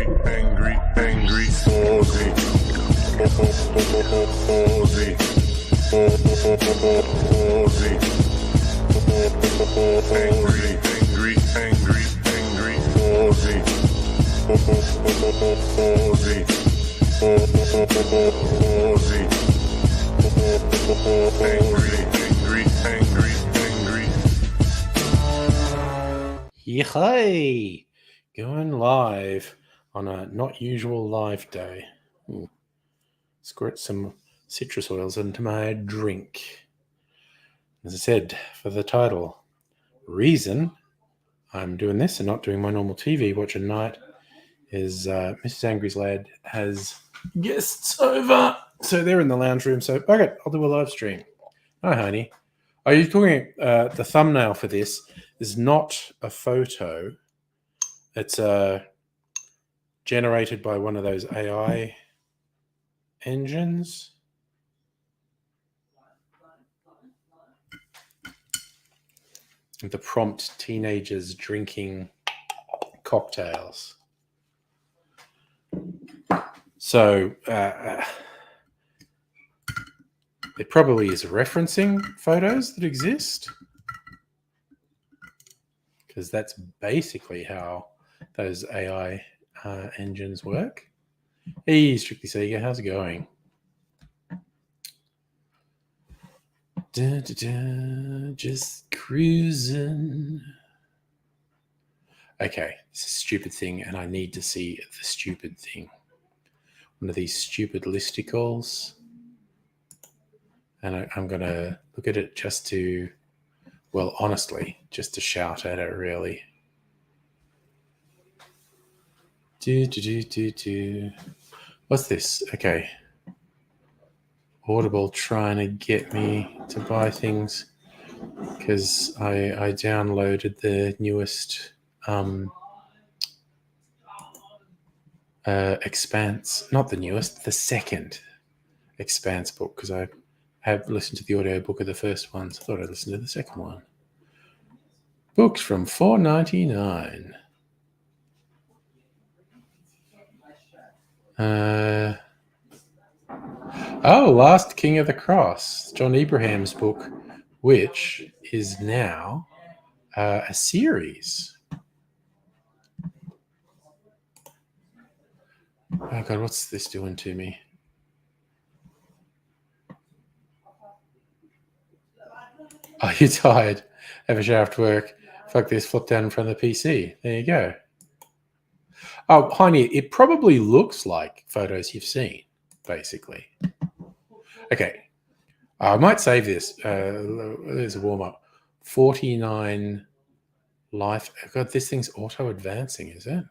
Yay! Going live on a not usual live day. Squirt some citrus oils into my drink. As I said, for the title, reason I'm doing this and not doing my normal TV watch at night is Mrs. Angry's Lad has guests over. So they're in the lounge room. So, okay, I'll do a live stream. Hi, honey. Are you talking? The thumbnail for this is not a photo. It's generated by one of those AI engines. The prompt: teenagers drinking cocktails. So it probably is referencing photos that exist, because that's basically how those AI engines work. Hey, Strictly Sega, how's it going? Just cruising. Okay, it's a stupid thing, and I need to see the stupid thing. One of these stupid listicles. And I'm going to look at it just to, well, honestly, just to shout at it, really. What's this? Okay. Audible trying to get me to buy things because I downloaded the newest Expanse, not the newest, the second Expanse book, because I have listened to the audiobook of the first one, so I thought I'd listen to the second one. Books from $4.99. Last King of the Cross, John Abraham's book, which is now a series. Oh God, what's this doing to me? Oh, you're tired. Have a shower after work. Fuck this, flip down in front of the PC. There you go. Oh, honey, it probably looks like photos you've seen, basically. Okay. I might save this. There's a warm-up. 49 life. God, this thing's auto-advancing, is it?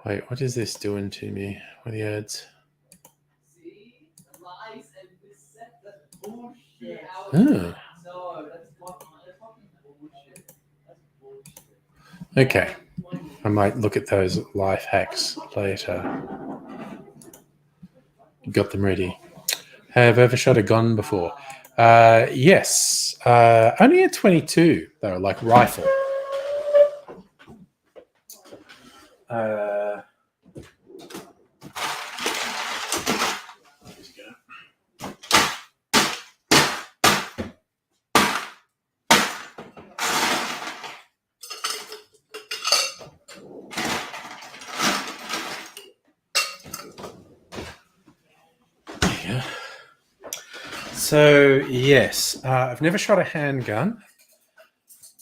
Wait, what is this doing to me? What are the ads? Oh. Okay. I might look at those life hacks later. Got them ready. Have ever shot a gun before? Yes. Only at 22, though, like rifle. So, yes, I've never shot a handgun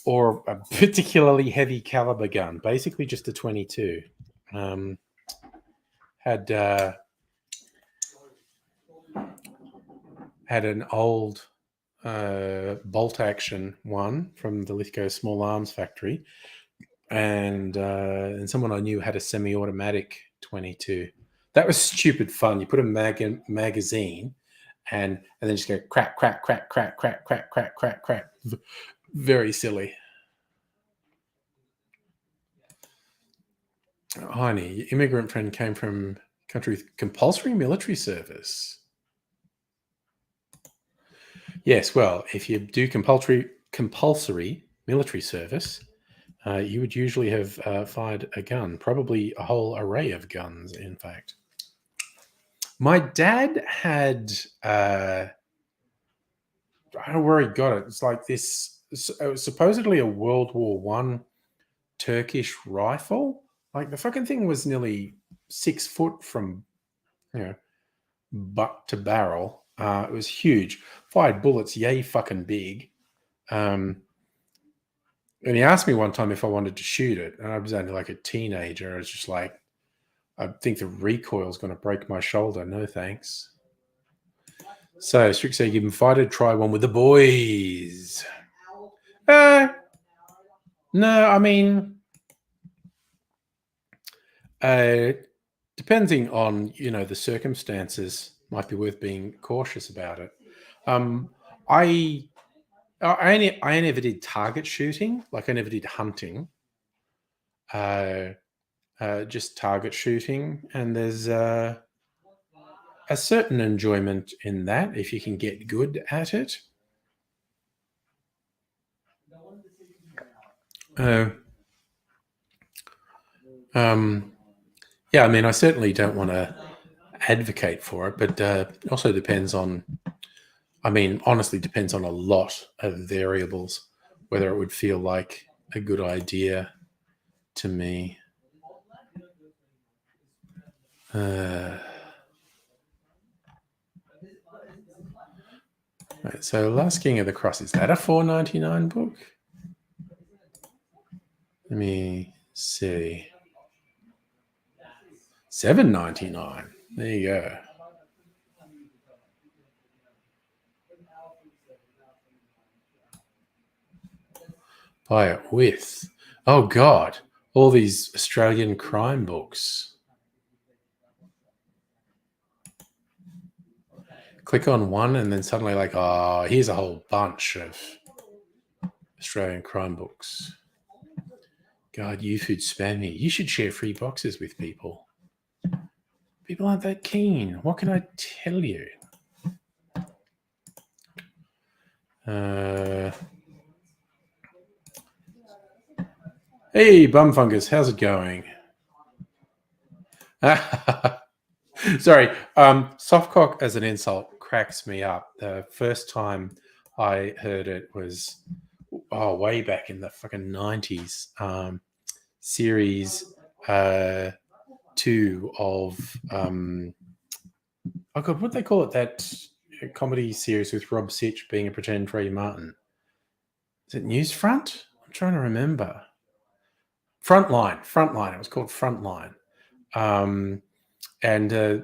or a particularly heavy caliber gun, basically just a 22. Had an old bolt action one from the Lithgow Small Arms Factory, and someone I knew had a semi-automatic 22. That was stupid fun. You put a magazine and then just go crack, crack, crack, crack, crack, crack, crack, crack, crack. Very silly. Heine, your immigrant friend came from a country with compulsory military service. Yes, well, if you do compulsory military service, you would usually have fired a gun, probably a whole array of guns, in fact. My dad had, I don't know where he got it. It's like this, it was supposedly a World War One Turkish rifle. Like the fucking thing was nearly 6 foot from, you know, butt to barrel. It was huge. Fired bullets, yay fucking big. And he asked me one time if I wanted to shoot it, and I was only like a teenager. I was just like, I think the recoil's going to break my shoulder. No thanks. So Strick said, give him fighter, try one with the boys. No, I mean, depending on the circumstances, might be worth being cautious about it. I never did target shooting, like I never did hunting. Just target shooting, and there's a certain enjoyment in that if you can get good at it. Yeah, I mean, I certainly don't want to advocate for it, but it also depends on, I mean, honestly, depends on a lot of variables, whether it would feel like a good idea to me. Right, so Last King of the Cross, is that a $4.99 book? Let me see. $7.99. There you go. Buy it with. Oh God, all these Australian crime books. Click on one and then suddenly like, oh, here's a whole bunch of Australian crime books. God, YouFood spam me. You should share free boxes with people. People aren't that keen. What can I tell you? Hey, Bumfungus, how's it going? Sorry, softcock as an insult cracks me up. The first time I heard it was way back in the fucking 90s. Series 2 of oh god, what they call it? That comedy series with Rob Sitch being a pretend Ray Martin. Is it Newsfront? I'm trying to remember. Frontline. It was called Frontline. And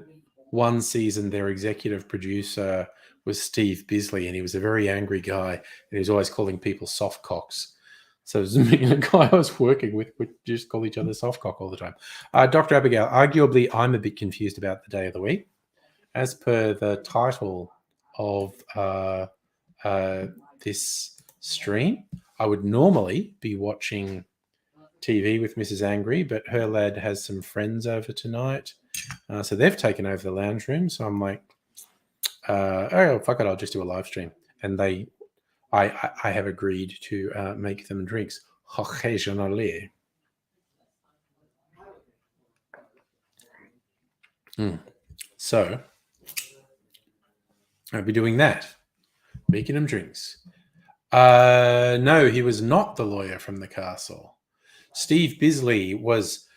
one season, their executive producer was Steve Bisley, and he was a very angry guy, and he was always calling people soft cocks. So it was me and a guy I was working with would just call each other soft cock all the time. Dr. Abigail, arguably, I'm a bit confused about the day of the week. As per the title of this stream, I would normally be watching TV with Mrs. Angry, but her lad has some friends over tonight. So they've taken over the lounge room. So I'm like, oh, fuck it, I'll just do a live stream. And I have agreed to make them drinks. So I'll be doing that, making them drinks. No, he was not the lawyer from the castle. Steve Bisley was,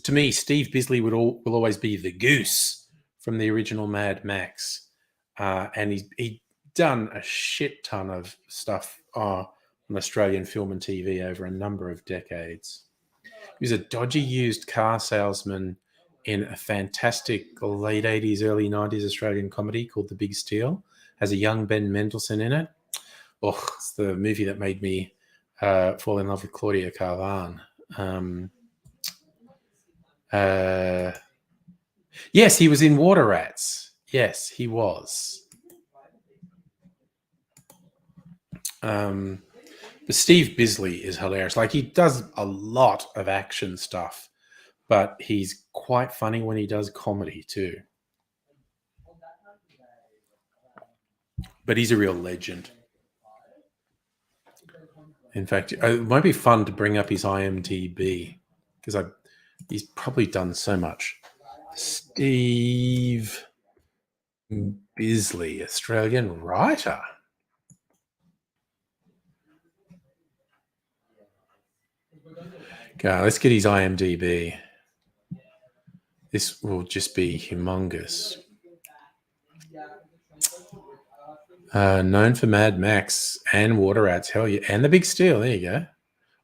to me, Steve Bisley will always be the goose from the original Mad Max. And he'd done a shit ton of stuff on Australian film and TV over a number of decades. He was a dodgy used car salesman in a fantastic late 80s, early 90s Australian comedy called The Big Steal. Has a young Ben Mendelsohn in it. Oh, it's the movie that made me fall in love with Claudia Carvan. Yes, he was in Water Rats. Yes, he was. But Steve Bisley is hilarious. Like, he does a lot of action stuff but he's quite funny when he does comedy too. But he's a real legend. In fact, it might be fun to bring up his IMDb because he's probably done so much. Steve Bisley, Australian writer. Okay, let's get his IMDb. This will just be humongous. Known for Mad Max and Water Rats. Hell yeah. And The Big Steal. There you go.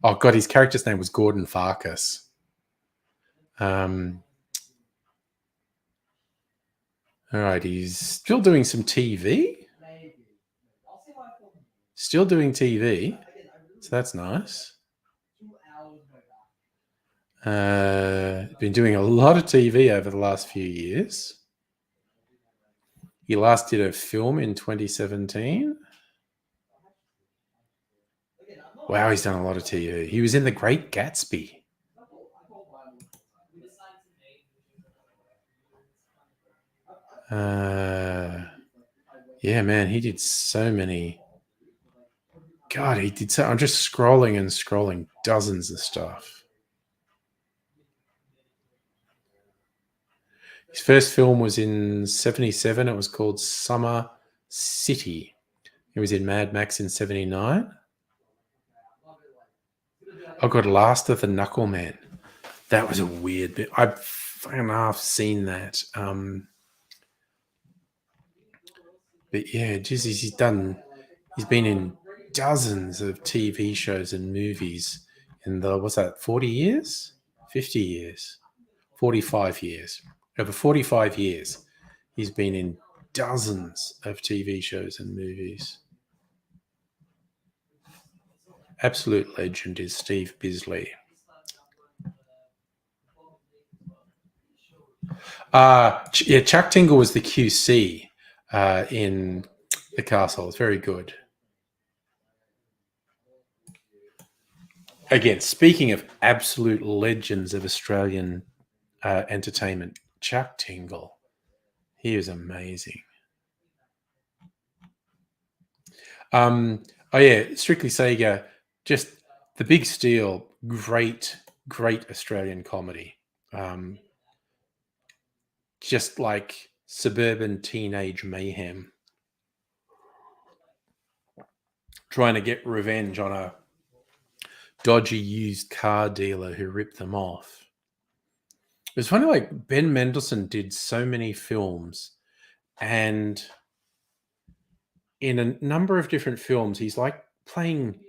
Oh, God, his character's name was Gordon Farkas. All right, he's still doing some TV. Still doing TV. So that's nice. Been doing a lot of TV over the last few years. He last did a film in 2017. Wow, he's done a lot of TV. He was in The Great Gatsby. Yeah, man, he did so many. God, he did so. I'm just scrolling and scrolling dozens of stuff. His first film was in 1977. It was called Summer City. He was in Mad Max in 1979. I got Last of the Knuckleman. That was a weird bit. I've fucking half seen that. But yeah, just he's been in dozens of TV shows and movies in what's that, 40 years? 50 years? 45 years. Over 45 years, he's been in dozens of TV shows and movies. Absolute legend is Steve Bisley. Yeah, Chuck Tingle was the QC in The Castle. It's very good. Again, speaking of absolute legends of Australian entertainment, Chuck Tingle. He is amazing. Oh yeah, Strictly Sega, just The Big Steal, great Australian comedy. Just like suburban teenage mayhem. Trying to get revenge on a dodgy used car dealer who ripped them off. It's funny, like Ben Mendelsohn did so many films, and in a number of different films, he's like playing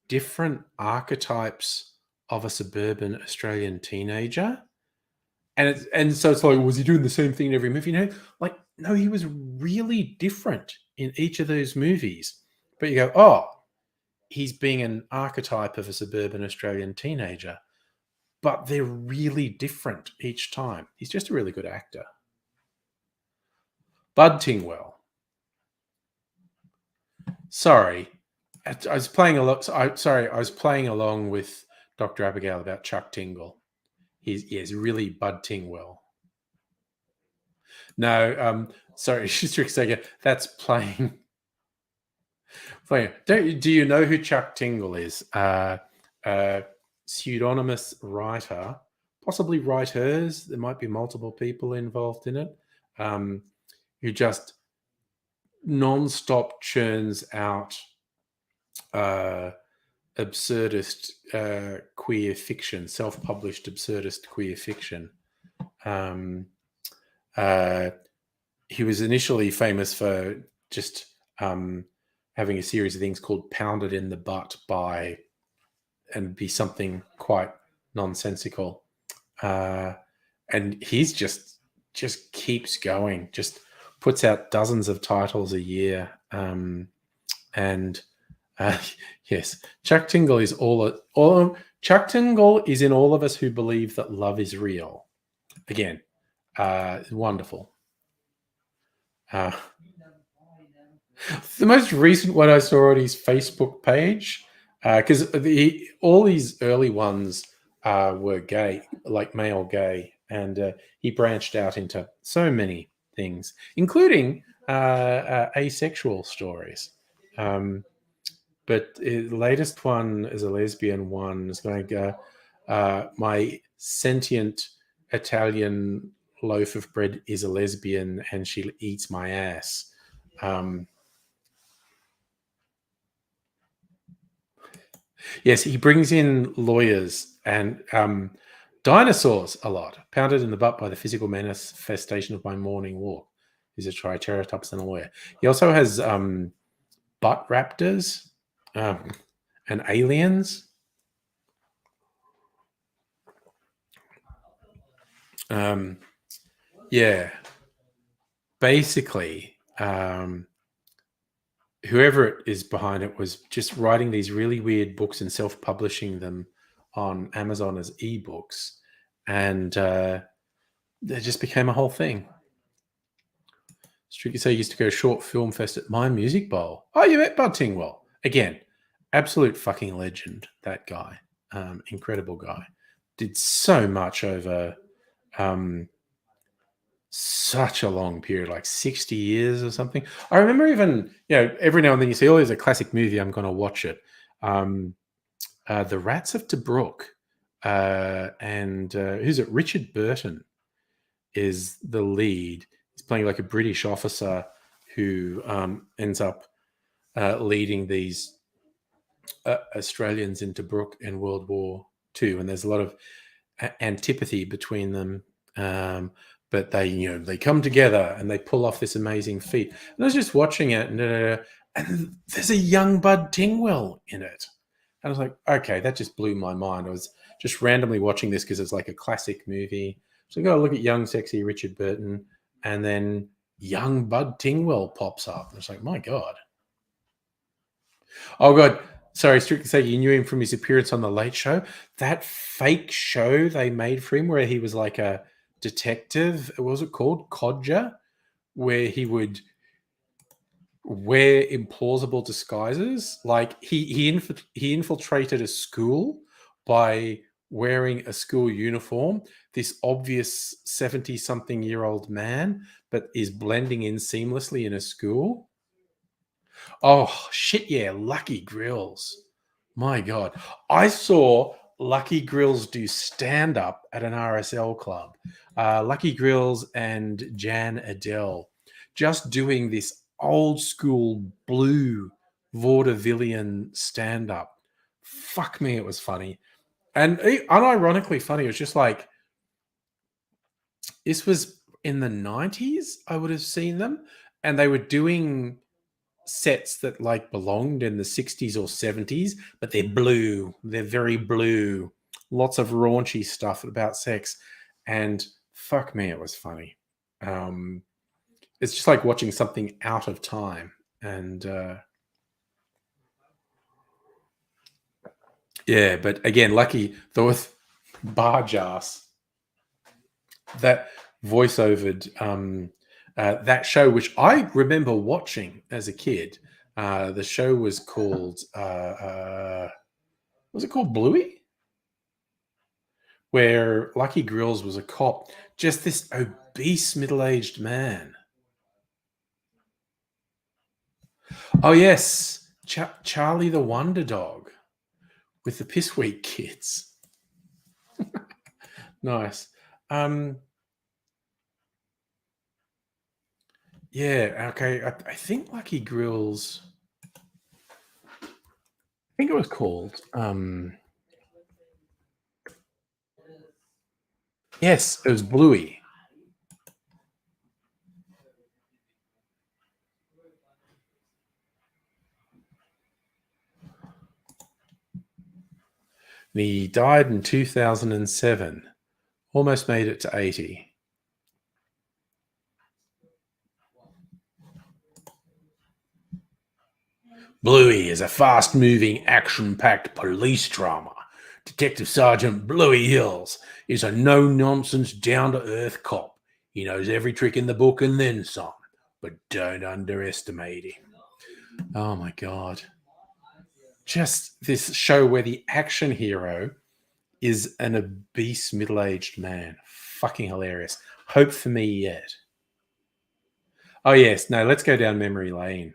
different archetypes of a suburban Australian teenager. And so it's like, was he doing the same thing in every movie? Like, no, he was really different in each of those movies. But you go, oh, he's being an archetype of a suburban Australian teenager. But they're really different each time. He's just a really good actor. Bud Tingwell. Sorry, I was playing a lot. I was playing along with Dr. Abigail about Chuck Tingle. He's really Bud Tingwell. No, sorry, she's saying that's playing. Do you know who Chuck Tingle is? Pseudonymous writer, possibly writers. There might be multiple people involved in it. Who just non-stop churns out absurdist queer fiction, self-published absurdist queer fiction. He was initially famous for just having a series of things called Pounded in the Butt by, and be something quite nonsensical. And he's just keeps going, just puts out dozens of titles a year. Yes, Chuck Tingle is Chuck Tingle is in all of us who believe that love is real. Again, wonderful. The most recent one I saw on his Facebook page, because all these early ones were gay, like male gay, and he branched out into so many things, including asexual stories. Um, but the latest one is a lesbian one. Is going to go. My sentient Italian loaf of bread is a lesbian, and she eats my ass. Um, Yes, he brings in lawyers and dinosaurs a lot, pounded in the butt by the physical manifestation of my morning walk. He's a triceratops and a lawyer. He also has butt raptors um, and aliens. Um, yeah, basically, whoever it is behind it was just writing these really weird books and self-publishing them on Amazon as ebooks, and they just became a whole thing. Streaky say used to go short film fest at my music bowl. Oh, you met Bud Tingwell. Again, absolute fucking legend, that guy. Incredible guy. Did so much over um, such a long period, like 60 years or something. I remember even, every now and then you see, oh, there's a classic movie, I'm going to watch it. The Rats of Tobruk. And who's it? Richard Burton is the lead. He's playing like a British officer who ends up leading these Australians into Tobruk in World War II, and there's a lot of antipathy between them. But they come together and they pull off this amazing feat. And I was just watching it, and there's a young Bud Tingwell in it. And I was like, okay, that just blew my mind. I was just randomly watching this because it's like a classic movie. So I go look at young, sexy Richard Burton, and then young Bud Tingwell pops up. And it's like, my God. Oh, God. Sorry, strictly say you knew him from his appearance on The Late Show. That fake show they made for him where he was like a detective, what was it called? Codger, where he would wear implausible disguises. Like he infiltrated a school by wearing a school uniform. This obvious 70-something-year-old man, but is blending in seamlessly in a school. Oh shit! Yeah, Lucky Grills. My God, I saw Lucky Grills do stand up at an RSL club. Lucky Grills and Jan Adele just doing this old school blue vaudevillian stand up. Fuck me, it was funny. And unironically funny. It was just like, this was in the 90s, I would have seen them. And they were doing sets that like belonged in the 60s or 70s, but they're blue. They're very blue. Lots of raunchy stuff about sex. And fuck me, it was funny. It's just like watching something out of time. And yeah, but again, lucky though with Barjas, that voiceovered that show, which I remember watching as a kid. The show was called was it called Bluey? Where Lucky Grills was a cop, just this obese middle-aged man. Oh yes, Charlie the Wonder Dog with the Piss Week kids. Nice. Yeah, okay. I think Lucky Grills. I think it was called. Yes, it was Bluey. And he died in 2007. Almost made it to 80. Bluey is a fast moving, action packed police drama. Detective Sergeant Bluey Hills is a no nonsense, down to earth cop. He knows every trick in the book and then some, but don't underestimate him. Oh my God. Just this show where the action hero is an obese middle-aged man. Fucking hilarious. Hope for me yet. Oh yes, no, let's go down memory lane,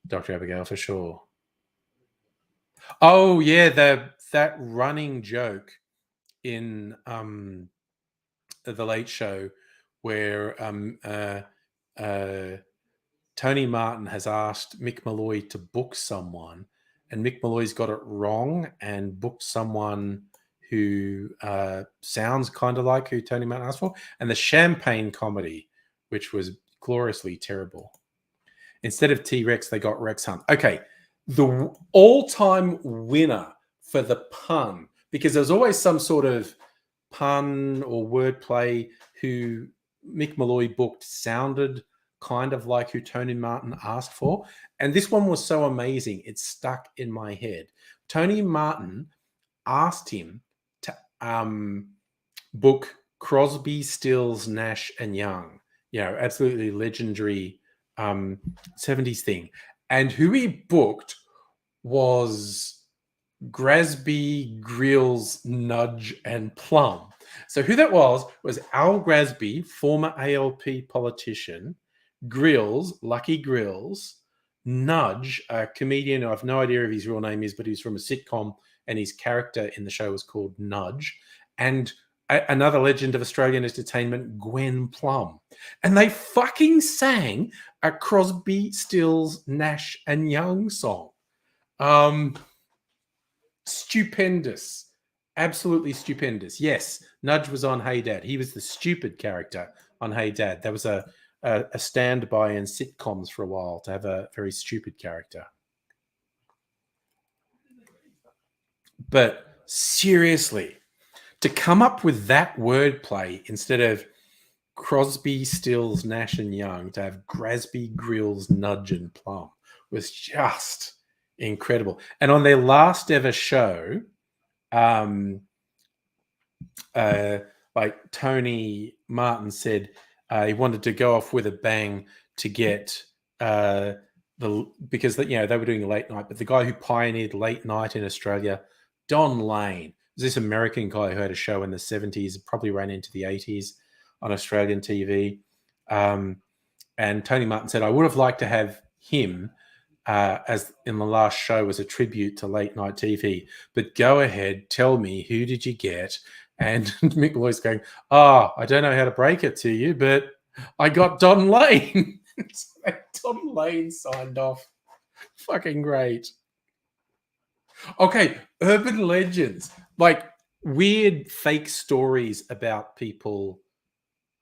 Dr. Abigail, for sure. Oh yeah, that running joke in the Late Show where Tony Martin has asked Mick Malloy to book someone, and Mick Malloy's got it wrong and booked someone who sounds kind of like who Tony Martin asked for, and the Champagne Comedy, which was gloriously terrible. Instead of T-Rex, they got Rex Hunt. Okay, the all-time winner for the pun, because there's always some sort of pun or wordplay who Mick Malloy booked sounded kind of like who Tony Martin asked for. And this one was so amazing, it stuck in my head. Tony Martin asked him to book Crosby, Stills, Nash, and Young. You know, absolutely legendary 70s thing. And who he booked was Grasby, Grills, Nudge, and Plum. So who that was Al Grasby, former ALP politician, Grills, Lucky Grills, Nudge, a comedian. I have no idea if his real name is, but he's from a sitcom, and his character in the show was called Nudge, and another legend of Australian entertainment, Gwen Plum. And they fucking sang a Crosby, Stills, Nash, and Young song. Stupendous. Absolutely stupendous. Yes, Nudge was on Hey Dad. He was the stupid character on Hey Dad. There was a standby in sitcoms for a while to have a very stupid character. But seriously, to come up with that wordplay instead of Crosby, Stills, Nash, and Young, to have Grasby, Grills, Nudge, and Plum was just incredible. And on their last ever show, like Tony Martin said, he wanted to go off with a bang to get because they were doing late night, but the guy who pioneered late night in Australia, Don Lane, was this American guy who had a show in the 70s, probably ran into the 80s on Australian TV. And Tony Martin said, I would have liked to have him as in the last show as a tribute to late night TV, but go ahead, tell me, who did you get? And Mick Malloy's going, I don't know how to break it to you, but I got Don Lane. So Don Lane signed off. Fucking great. Okay, urban legends, like weird fake stories about people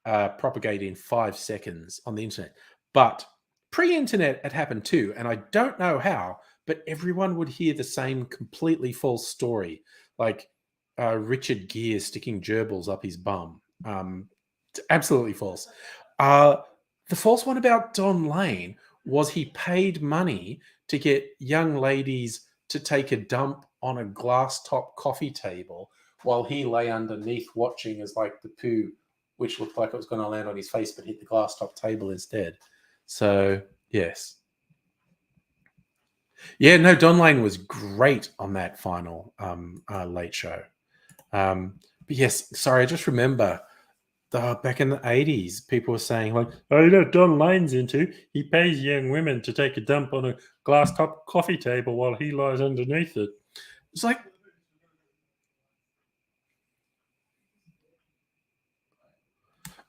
propagate in 5 seconds on the internet. But pre-internet, it happened too, and I don't know how, but everyone would hear the same completely false story, like Richard Gere sticking gerbils up his bum. Absolutely false. The false one about Don Lane was he paid money to get young ladies to take a dump on a glass top coffee table while he lay underneath watching as like the poo, which looked like it was going to land on his face but hit the glass top table instead. So yes. Yeah, no, Don Lane was great on that final late show. But yes, sorry, I just remember back in the 80s, people were saying, like, oh, you know, Don Lane's into, he pays young women to take a dump on a glass top coffee table while he lies underneath it. It's like,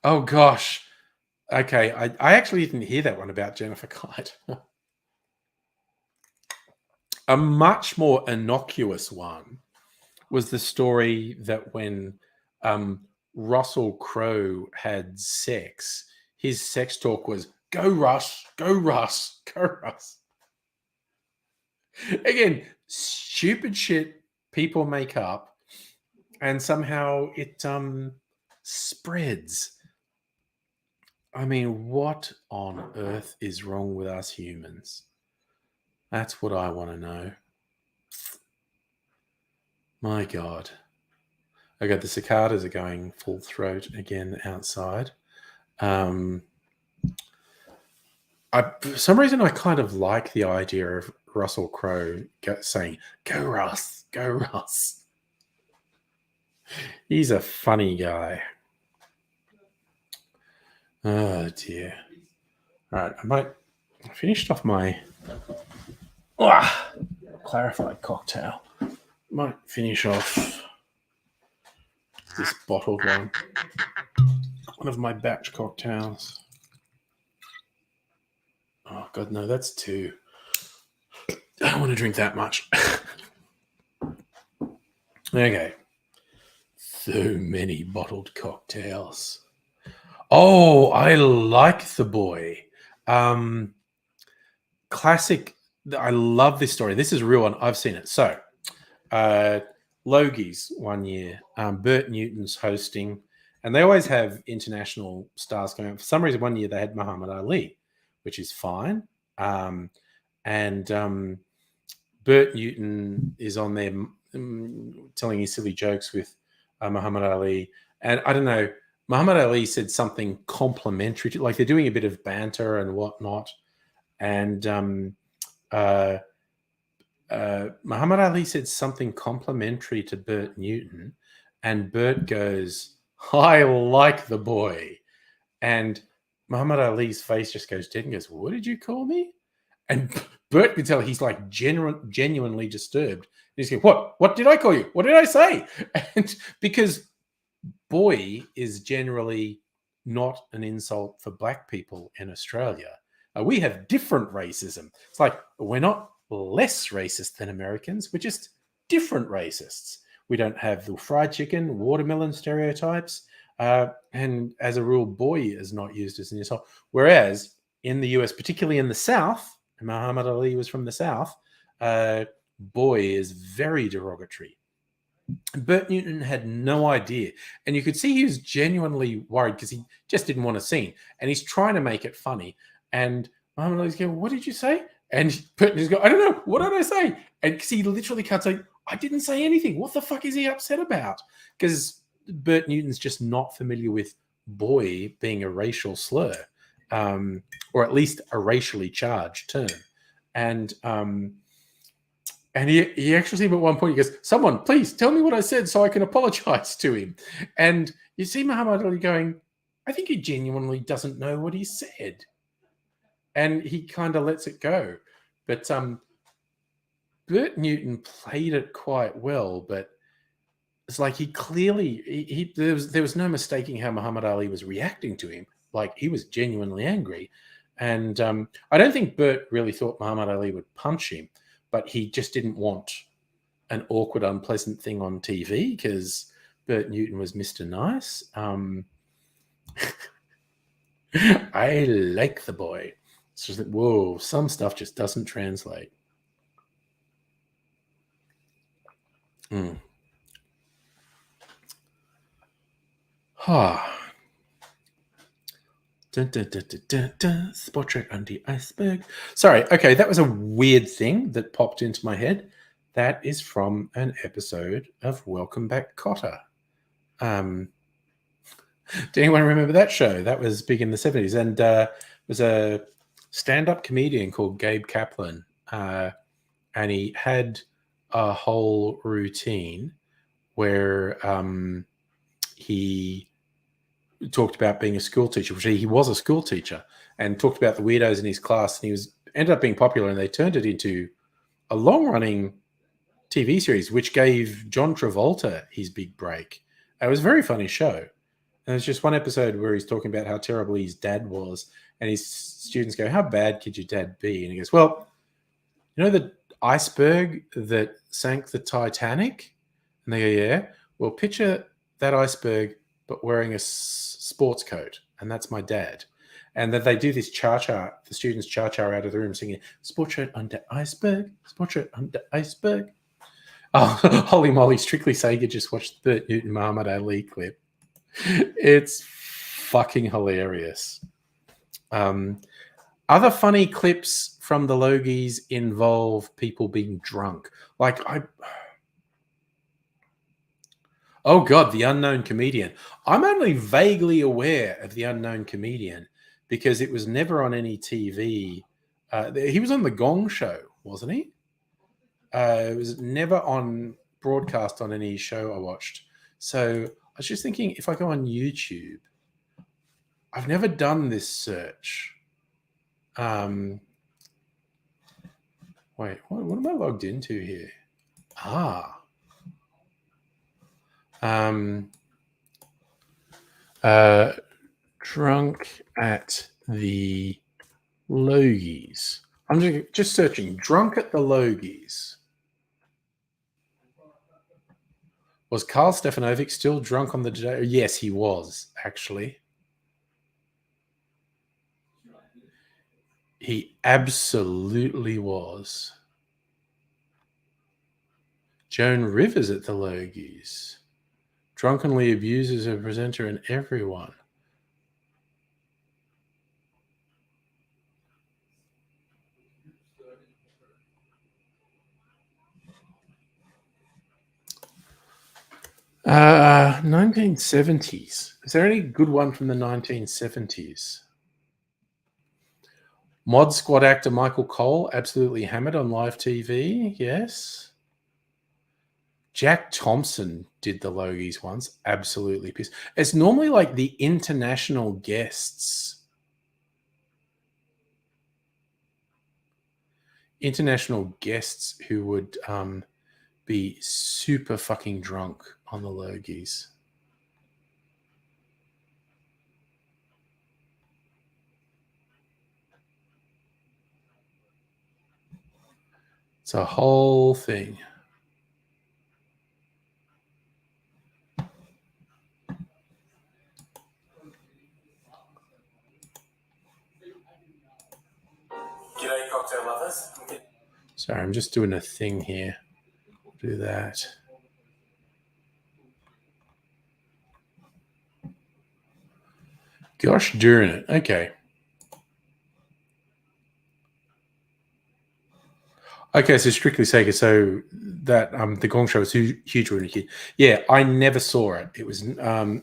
oh gosh. Okay, I actually didn't hear that one about Jennifer Kite. A much more innocuous one was the story that when Russell Crowe had sex, his sex talk was, go Russ, go Russ, go Russ. Again, stupid shit people make up, and somehow it spreads. I mean, what on earth is wrong with us humans? That's what I want to know. My God. Okay, the cicadas are going full throat again outside. For some reason, I kind of like the idea of Russell Crowe saying, go Russ, go Russ. He's a funny guy. Oh dear. All right, I finished off my clarified cocktail. Might finish off this bottled one of my batch cocktails. Oh god, no, that's two. I don't want to drink that much. Okay. So many bottled cocktails. Oh, I like the boy. Classic. I love this story. This is a real one. I've seen it. So, Logies one year, Bert Newton's hosting, and they always have international stars coming out. For some reason, one year they had Muhammad Ali, which is fine. And Bert Newton is on there telling his silly jokes with Muhammad Ali. And I don't know, Muhammad Ali said something complimentary to, like they're doing a bit of banter and whatnot. And Muhammad Ali said something complimentary to Bert Newton. And Bert goes, I like the boy. And Muhammad Ali's face just goes dead and goes, what did you call me? And Bert can tell he's like genuinely disturbed. He's going, what did I call you? What did I say? And because boy is generally not an insult for black people in Australia. We have different racism. It's like we're not less racist than Americans. We're just different racists. We don't have the fried chicken, watermelon stereotypes. And as a rule, boy is not used as an insult. Whereas in the US, particularly in the South, and Muhammad Ali was from the South, boy is very derogatory. Bert Newton had no idea. And you could see he was genuinely worried because he just didn't want a scene. And he's trying to make it funny. And Muhammad Ali's going, what did you say? And Bert Newton's going, I don't know. What did I say? And because he literally can't say, I didn't say anything. What the fuck is he upset about? Because Bert Newton's just not familiar with boy being a racial slur, or at least a racially charged term. And he actually at one point he goes, someone please tell me what I said so I can apologize to him. And you see Muhammad Ali going, I think he genuinely doesn't know what he said. And he kind of lets it go. But Bert Newton played it quite well, but it's like he clearly there was no mistaking how Muhammad Ali was reacting to him. Like he was genuinely angry. And I don't think Bert really thought Muhammad Ali would punch him, but he just didn't want an awkward, unpleasant thing on TV because Bert Newton was Mr. Nice. I like the boy. It's just that, whoa, some stuff just doesn't translate. Portrait on the iceberg. Sorry, okay, that was a weird thing that popped into my head. That is from an episode of Welcome Back, Kotter. Do anyone remember that show? That was big in the 70s. And was a stand-up comedian called Gabe Kaplan. And he had a whole routine where he talked about being a school teacher, which he was a school teacher, and talked about the weirdos in his class. And he ended up being popular, and they turned it into a long-running TV series, which gave John Travolta his big break. It was a very funny show. And there's just one episode where he's talking about how terrible his dad was, and his students go, how bad could your dad be? And he goes, well, you know the iceberg that sank the Titanic? And they go, yeah. Well, picture that iceberg, but wearing a sports coat, and that's my dad. And then they do this cha-cha, the students cha-cha out of the room singing, sports shirt under iceberg, sports shirt under iceberg. Oh, holy moly, Strictly Sega just watched the Bert Newton Muhammad Ali clip. It's fucking hilarious. Other funny clips from the Logies involve people being drunk. Oh God, The Unknown Comedian. I'm only vaguely aware of The Unknown Comedian because it was never on any TV. He was on The Gong Show, wasn't he? It was never on broadcast on any show I watched. So I was just thinking, if I go on YouTube, I've never done this search. Wait, what am I logged into here? Drunk at the Logies. I'm just searching drunk at the Logies. Was Karl Stefanovic still drunk on the day? Yes, he was, actually. He absolutely was. Joan Rivers at the Logies. Drunkenly abuses her presenter and everyone. Uh, 1970s. Is there any good one from the 1970s? Mod Squad actor Michael Cole absolutely hammered on live TV. Yes. Jack Thompson did the Logies once. Absolutely pissed. It's normally like the international guests. International guests who would be super fucking drunk on the Logies. It's a whole thing. G'day, cocktail lovers. Sorry, I'm just doing a thing here. Do that. Gosh darn it. Okay. Okay, so Strictly Sacred. So that the Gong Show was huge when a kid. Yeah, I never saw it. It was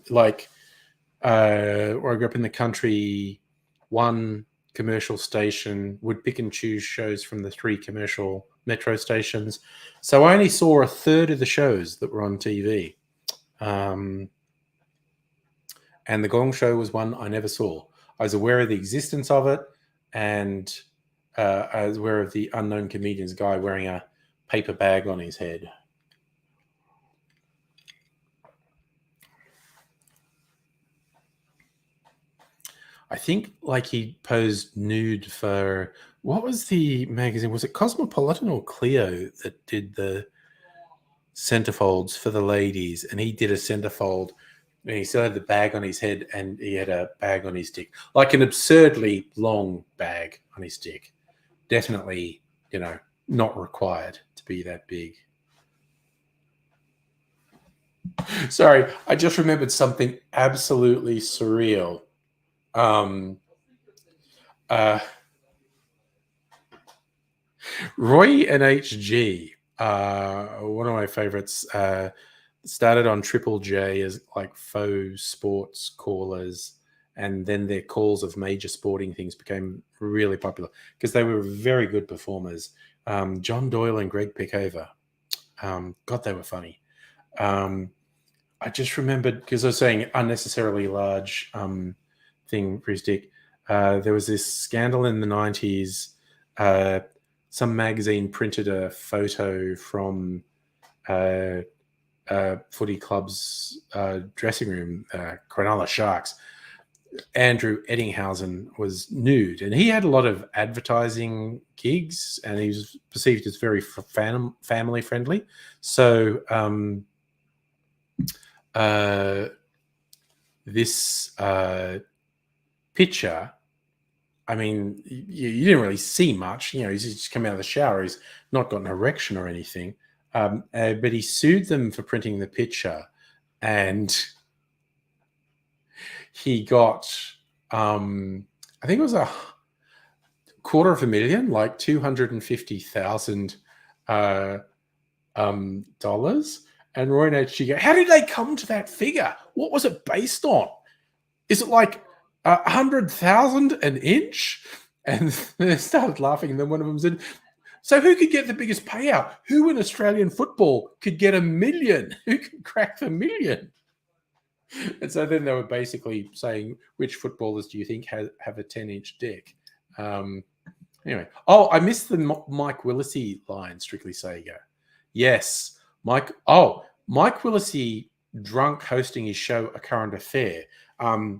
like where I grew up in the country. One commercial station would pick and choose shows from the 3 commercial metro stations. So I only saw a third of the shows that were on TV. And the Gong Show was one I never saw. I was aware of the existence of it, and I was aware of the unknown comedian's guy wearing a paper bag on his head. I think like he posed nude for, what was the magazine? Was it Cosmopolitan or Clio that did the centerfolds for the ladies? And he did a centerfold and he still had the bag on his head and he had a bag on his dick, like an absurdly long bag on his dick. Definitely, not required to be that big. Sorry, I just remembered something absolutely surreal. Roy and HG, one of my favorites, started on Triple J as like faux sports callers, and then their calls of major sporting things became really popular because they were very good performers. John Doyle and Greg Pickover. God, they were funny. I just remembered, because I was saying unnecessarily large thing for his dick. There was this scandal in the 90s. Some magazine printed a photo from footy club's dressing room, Cronulla Sharks. Andrew Eddinghausen was nude, and he had a lot of advertising gigs, and he was perceived as very family friendly. So this picture, I mean, you didn't really see much. He's just come out of the shower. He's not got an erection or anything. But he sued them for printing the picture, and he got, I think it was $250,000, like $250,000 dollars. And Roy and HG go, how did they come to that figure? What was it based on? Is it like 100,000 an inch? And they started laughing. And then one of them said, So who could get the biggest payout? Who in Australian football could get $1 million? Who could crack the $1 million? And so then they were basically saying, which footballers do you think have a 10-inch dick? Anyway. Oh, I missed the Mike Willisey line, Strictly Sega. Yes. Mike Willisey drunk hosting his show, A Current Affair. I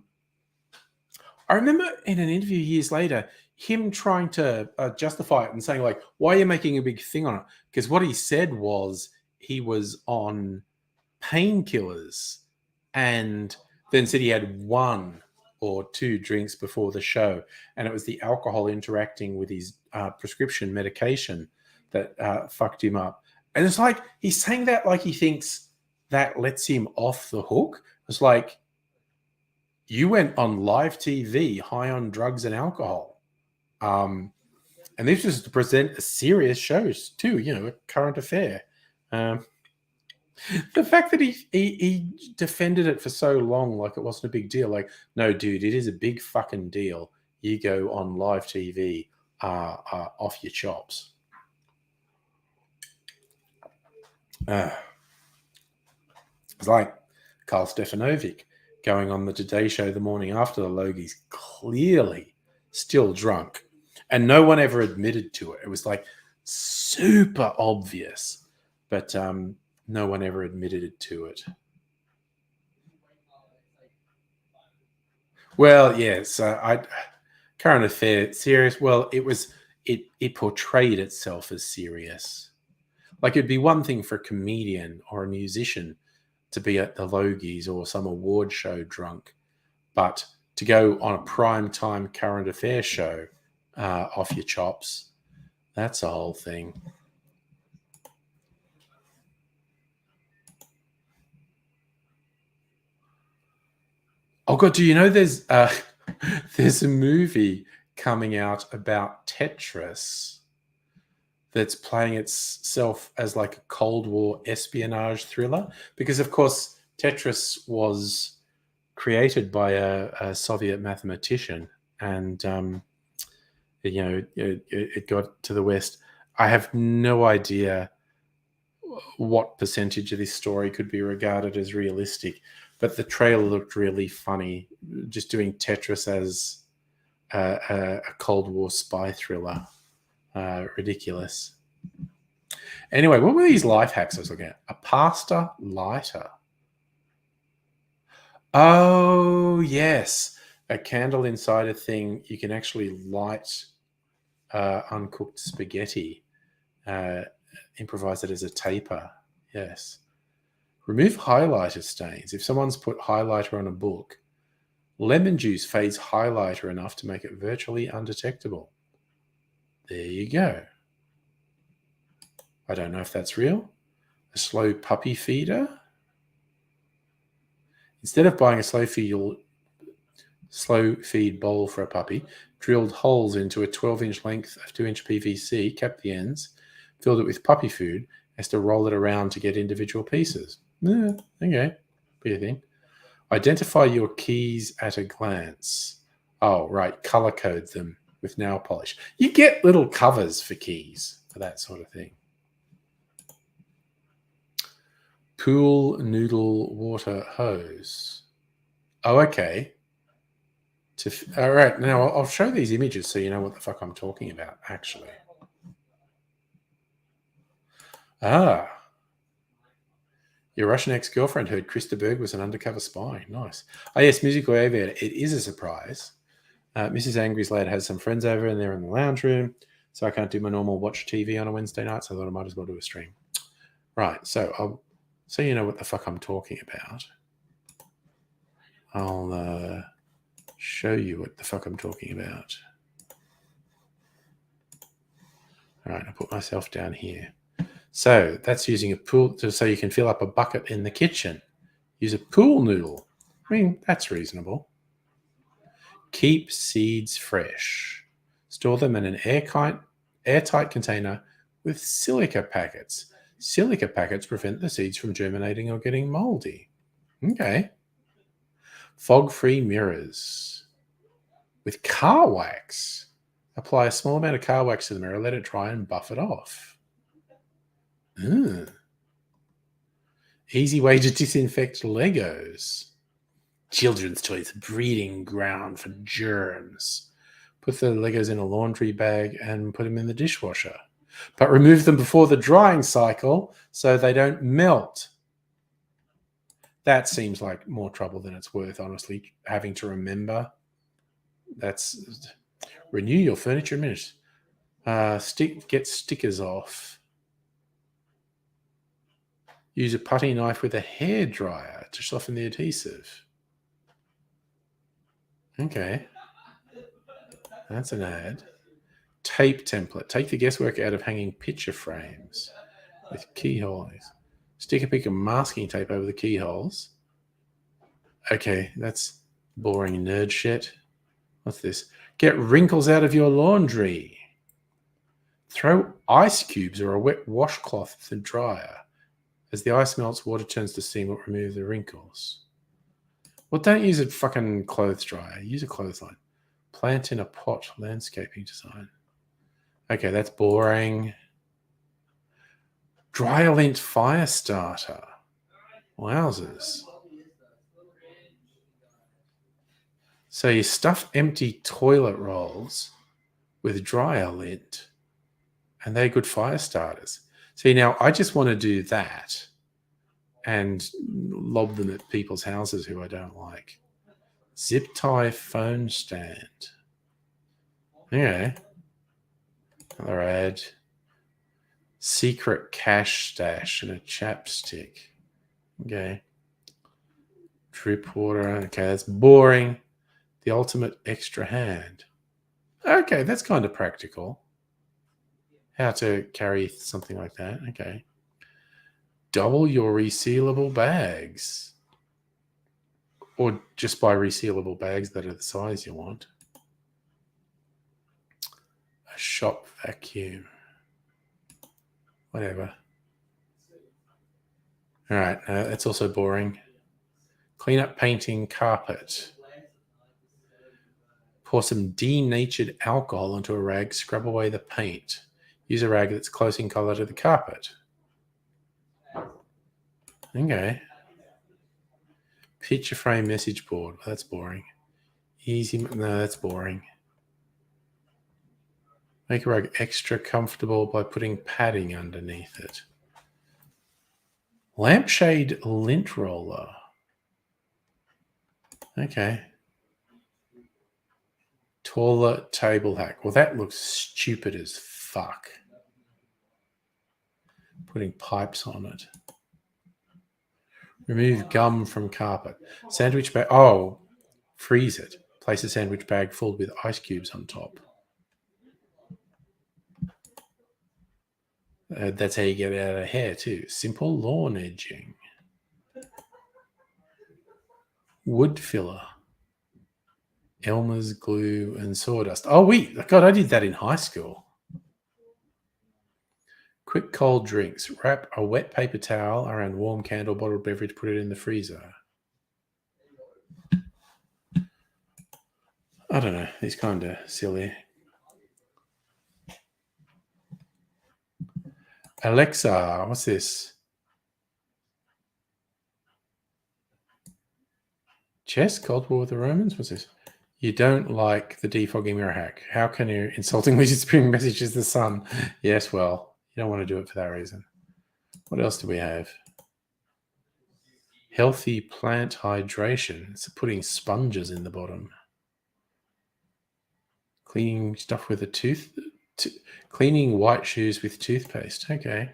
remember in an interview years later, him trying to justify it and saying, like, why are you making a big thing on it? Because what he said was he was on painkillers and then said he had 1 or 2 drinks before the show. And it was the alcohol interacting with his prescription medication that fucked him up. And it's like, he's saying that like he thinks that lets him off the hook. It's like, you went on live TV high on drugs and alcohol. And this was to present a serious shows too, a current affair. The fact that he defended it for so long like it wasn't a big deal. Like, no, dude, it is a big fucking deal. You go on live TV off your chops. It's like Carl Stefanovic going on the Today Show the morning after the Logies, clearly still drunk. And no one ever admitted to it. It was like super obvious. But no one ever admitted to it. Well, yes, Current Affair, serious. Well, it portrayed itself as serious. Like, it'd be one thing for a comedian or a musician to be at the Logies or some award show drunk, but to go on a prime time current affair show off your chops, that's a whole thing. Oh God, do you know there's a movie coming out about Tetris that's playing itself as like a Cold War espionage thriller? Because of course Tetris was created by a Soviet mathematician, and it got to the West. I have no idea what percentage of this story could be regarded as realistic, but the trailer looked really funny, just doing Tetris as a Cold War spy thriller. Ridiculous. Anyway, what were these life hacks I was looking at? A pasta lighter. Oh, yes. A candle inside a thing. You can actually light uncooked spaghetti. Improvise it as a taper. Yes. Remove highlighter stains. If someone's put highlighter on a book, lemon juice fades highlighter enough to make it virtually undetectable. There you go. I don't know if that's real. A slow puppy feeder. Instead of buying a slow feed bowl for a puppy, drilled holes into a 12-inch length of 2-inch PVC, capped the ends, filled it with puppy food, has to roll it around to get individual pieces. Okay, be a thing. Identify your keys at a glance. Oh, right, color code them with nail polish. You get little covers for keys for that sort of thing. Pool noodle water hose. Oh, okay. All right, now I'll show these images so you know what the fuck I'm talking about, actually. Your Russian ex-girlfriend heard Krista Berg was an undercover spy. Nice. Oh, yes, Musical Aviator. It is a surprise. Mrs. Angry's lad has some friends over and they're in the lounge room, so I can't do my normal watch TV on a Wednesday night, so I thought I might as well do a stream. Right, so you know what the fuck I'm talking about. I'll show you what the fuck I'm talking about. All right, I'll put myself down here. So that's using a pool, so you can fill up a bucket in the kitchen. Use a pool noodle. I mean, that's reasonable. Keep seeds fresh. Store them in an airtight container with silica packets. Silica packets prevent the seeds from germinating or getting moldy. Okay. Fog-free mirrors with car wax. Apply a small amount of car wax to the mirror, let it dry, and buff it off. Easy way to disinfect Legos. Children's toys, breeding ground for germs. Put the Legos in a laundry bag and put them in the dishwasher. But remove them before the drying cycle so they don't melt. That seems like more trouble than it's worth, honestly, having to remember. That's renew your furniture in minutes. Get stickers off. Use a putty knife with a hairdryer to soften the adhesive. Okay. That's an ad. Tape template. Take the guesswork out of hanging picture frames with keyholes. Stick a piece of masking tape over the keyholes. Okay, that's boring nerd shit. What's this? Get wrinkles out of your laundry. Throw ice cubes or a wet washcloth in the dryer. As the ice melts, water turns to steam. Will remove the wrinkles. Well, don't use a fucking clothes dryer. Use a clothesline. Plant in a pot. Landscaping design. Okay, that's boring. Dryer lint fire starter. Wowzers. So you stuff empty toilet rolls with dryer lint, and they're good fire starters. See, now I just want to do that and lob them at people's houses who I don't like. Zip tie phone stand. Okay. Another ad. Secret cash stash and a chapstick. Okay. Drip water. Okay, that's boring. The ultimate extra hand. Okay, that's kind of practical. How to carry something like that. Okay. Double your resealable bags. Or just buy resealable bags that are the size you want. A shop vacuum. Whatever. All right, that's also boring. Clean up painting carpet. Pour some denatured alcohol onto a rag, scrub away the paint. Use a rag that's close in color to the carpet. Okay. Picture frame message board. Well, that's boring. Easy. No, that's boring. Make a rug extra comfortable by putting padding underneath it. Lampshade lint roller. Okay. Taller table hack. Well, that looks stupid as fuck. Putting pipes on it. Remove gum from carpet. Sandwich bag. Oh, freeze it. Place a sandwich bag filled with ice cubes on top. That's how you get it out of hair too. Simple lawn edging. Wood filler. Elmer's glue and sawdust. Oh, wait. God, I did that in high school. Quick cold drinks. Wrap a wet paper towel around warm candle bottled beverage. Put it in the freezer. I don't know. It's kind of silly. Alexa, what's this? Chess? Cold War with the Romans? What's this? You don't like the defogging mirror hack. How can you insultingly spring messages to the sun? Yes, well, you don't want to do it for that reason. What else do we have? Healthy plant hydration. It's putting sponges in the bottom. Cleaning stuff with a cleaning white shoes with toothpaste. Okay.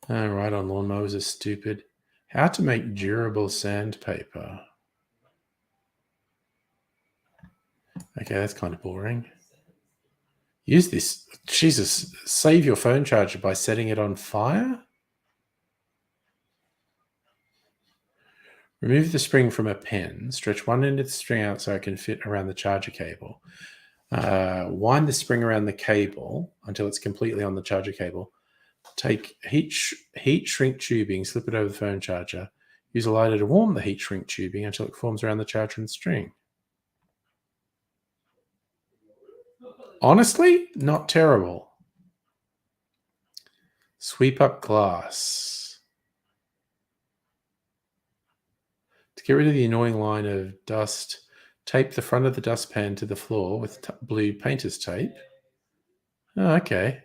Right on lawnmowers is stupid. How to make durable sandpaper. Okay, that's kind of boring. Use this. Jesus, save your phone charger by setting it on fire? Remove the spring from a pen. Stretch one end of the string out so it can fit around the charger cable. Wind the spring around the cable until it's completely on the charger cable. Take heat shrink tubing, slip it over the phone charger. Use a lighter to warm the heat shrink tubing until it forms around the charger and string. Honestly, not terrible. Sweep up glass. To get rid of the annoying line of dust, tape the front of the dustpan to the floor with blue painter's tape. Oh, okay.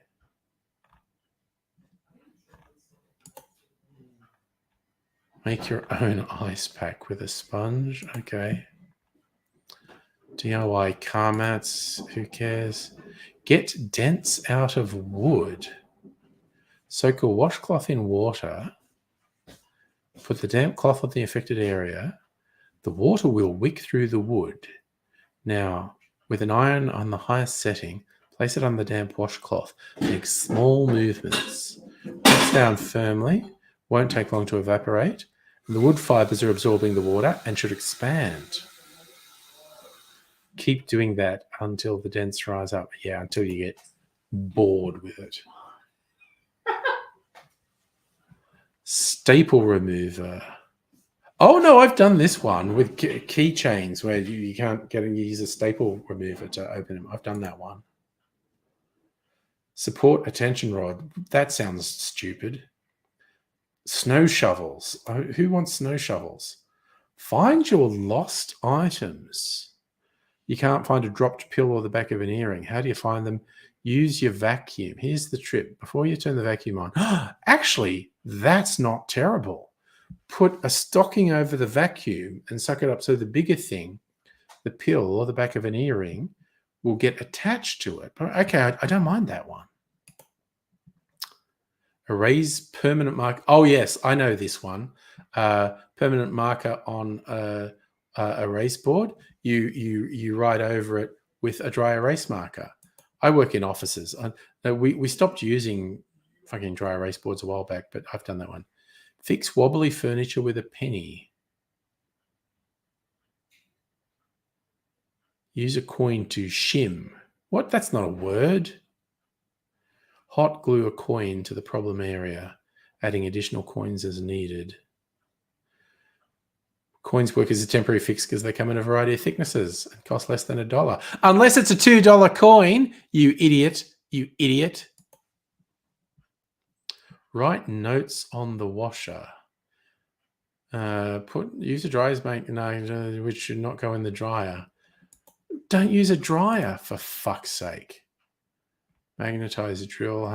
Make your own ice pack with a sponge. Okay. DIY car mats. Who cares? Get dents out of wood. Soak a washcloth in water. Put the damp cloth on the affected area. The water will wick through the wood. Now, with an iron on the highest setting, place it on the damp washcloth. Make small movements. Press down firmly. Won't take long to evaporate. And the wood fibers are absorbing the water and should expand. Keep doing that until the dents rise up. Yeah, until you get bored with it. Staple remover. Oh no, I've done this one with keychains where you can't get and use a staple remover to open them. I've done that one. Support attention rod. That sounds stupid. Snow shovels. Who wants snow shovels? Find your lost items. You can't find a dropped pill or the back of an earring. How do you find them? Use your vacuum. Here's the trip. Before you turn the vacuum on, actually, that's not terrible. Put a stocking over the vacuum and suck it up so the bigger thing, the pill or the back of an earring, will get attached to it. Okay, I don't mind that one. Erase permanent marker. Oh, yes, I know this one. Permanent marker on a erase board. You write over it with a dry erase marker. I work in offices. We stopped using fucking dry erase boards a while back, but I've done that one. Fix wobbly furniture with a penny. Use a coin to shim. What? That's not a word. Hot glue a coin to the problem area, adding additional coins as needed. Coins work as a temporary fix because they come in a variety of thicknesses and cost less than $1. Unless it's a $2 coin, you idiot. You idiot. Write notes on the washer. Use a dryer's which should not go in the dryer. Don't use a dryer, for fuck's sake. Magnetize a drill.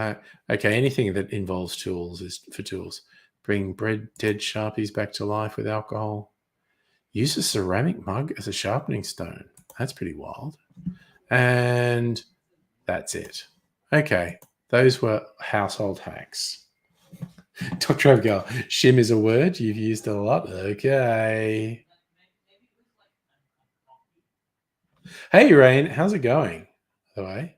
Okay, anything that involves tools is for tools. Bring dead Sharpies back to life with alcohol. Use a ceramic mug as a sharpening stone. That's pretty wild. And that's it. Okay, those were household hacks. Dr. Abigail, shim is a word you've used a lot. Okay. Hey, Rain, how's it going? By the way.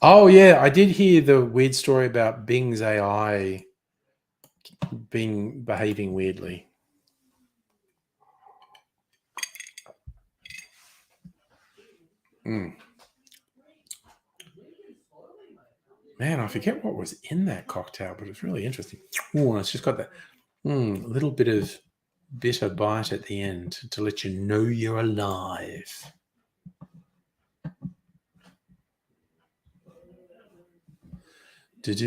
Oh, yeah, I did hear the weird story about Bing's AI behaving weirdly. Man, I forget what was in that cocktail, but it's really interesting. Oh, it's just got that little bit of bitter bite at the end to let you know you're alive. Is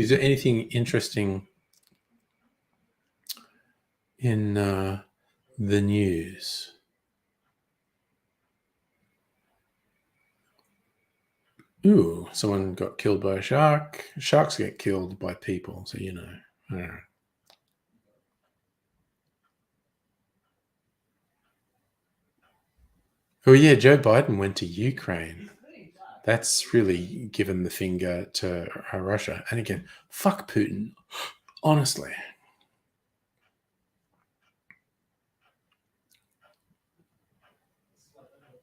there anything interesting in the news? Ooh, someone got killed by a shark. Sharks get killed by people, so you know. I don't know. Oh yeah, Joe Biden went to Ukraine. That's really given the finger to Russia. And again, fuck Putin. Honestly.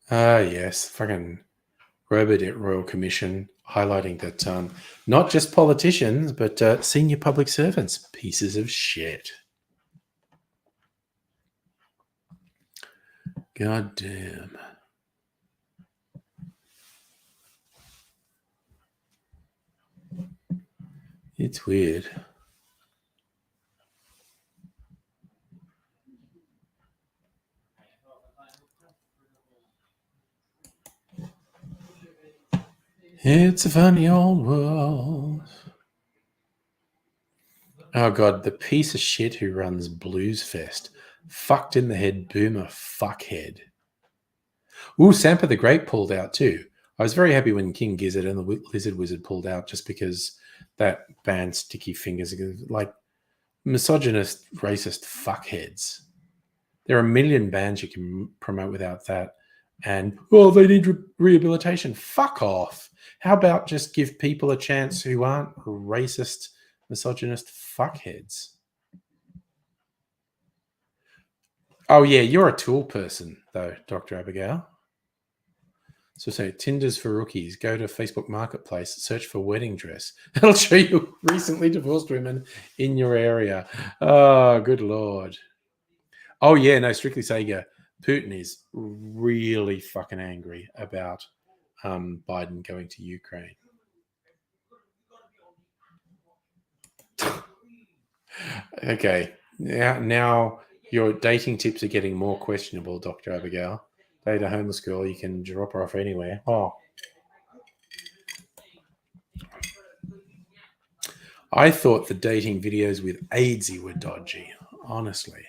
Yes, fucking Robert Royal Commission highlighting that not just politicians, but senior public servants, pieces of shit. God damn. It's weird. It's a funny old world. Oh god, the piece of shit who runs Blues Fest. Fucked in the head boomer fuckhead. Ooh, Sampa the Great pulled out too. I was very happy when King Gizzard and the Lizard Wizard pulled out just because that band Sticky Fingers, like misogynist, racist fuckheads. There are a million bands you can promote without that. And, oh, they need rehabilitation. Fuck off. How about just give people a chance who aren't racist, misogynist fuckheads? Oh, yeah, you're a tool person, though, Dr. Abigail. So Tinder's for rookies. Go to Facebook Marketplace, search for wedding dress. It'll show you recently divorced women in your area. Oh, good Lord. Oh, yeah, no, Strictly Sega. Putin is really fucking angry about Biden going to Ukraine. Okay, now your dating tips are getting more questionable, Dr. Abigail. Date a homeless girl, you can drop her off anywhere. Oh. I thought the dating videos with AIDSy were dodgy, honestly.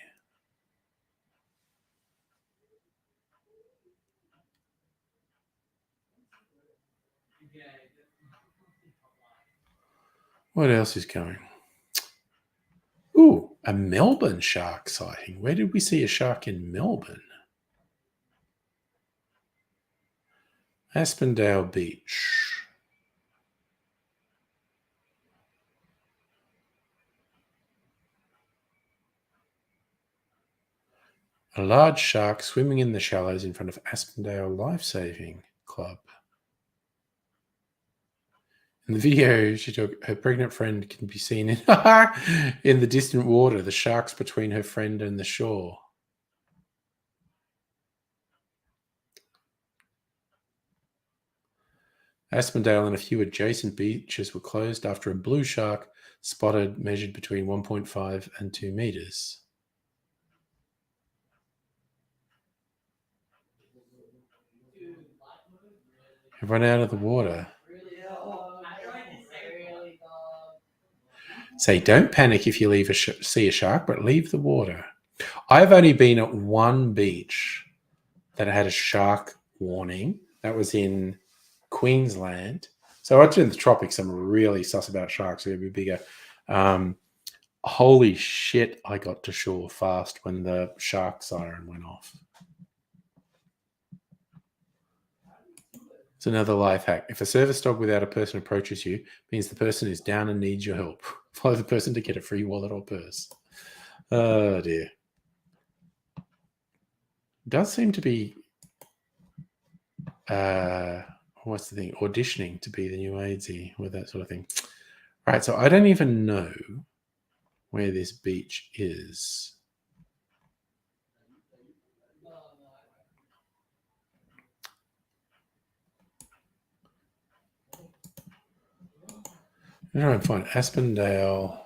What else is going? Ooh, a Melbourne shark sighting. Where did we see a shark in Melbourne? Aspendale Beach. A large shark swimming in the shallows in front of Aspendale Lifesaving Club. In the video she took, her pregnant friend can be seen in, in the distant water, the sharks between her friend and the shore. Aspendale and a few adjacent beaches were closed after a blue shark spotted measured between 1.5 and 2 meters. Have run out of the water. Say, don't panic if you see a shark, but leave the water. I've only been at one beach that had a shark warning. That was in Queensland. So actually in the tropics, I'm really sus about sharks. They're going to be bigger. Holy shit, I got to shore fast when the shark siren went off. It's another life hack. If a service dog without a person approaches you, means the person is down and needs your help. Follow the person to get a free wallet or purse. Oh dear. Does seem to be what's the thing? Auditioning to be the new AIDSy with that sort of thing. Right, so I don't even know where this beach is. I'm trying to find Aspendale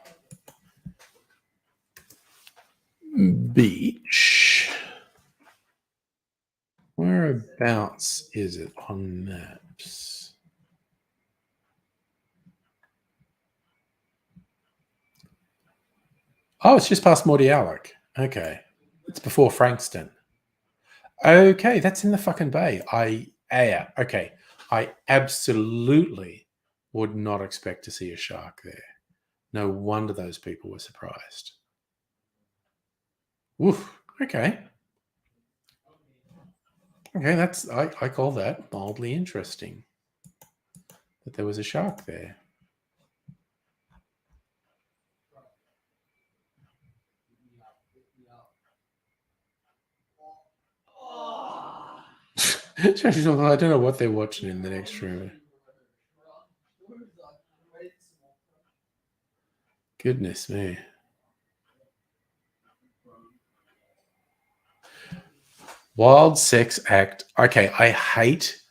Beach. Whereabouts is it on maps? Oh, it's just past Mordialloc. Okay. It's before Frankston. Okay, that's in the fucking bay. Okay. I absolutely would not expect to see a shark there. No wonder those people were surprised. Woof. Okay. Okay, that's I call that mildly interesting. That there was a shark there. I don't know what they're watching in the next room. Goodness me. Wild sex act. Okay, I hate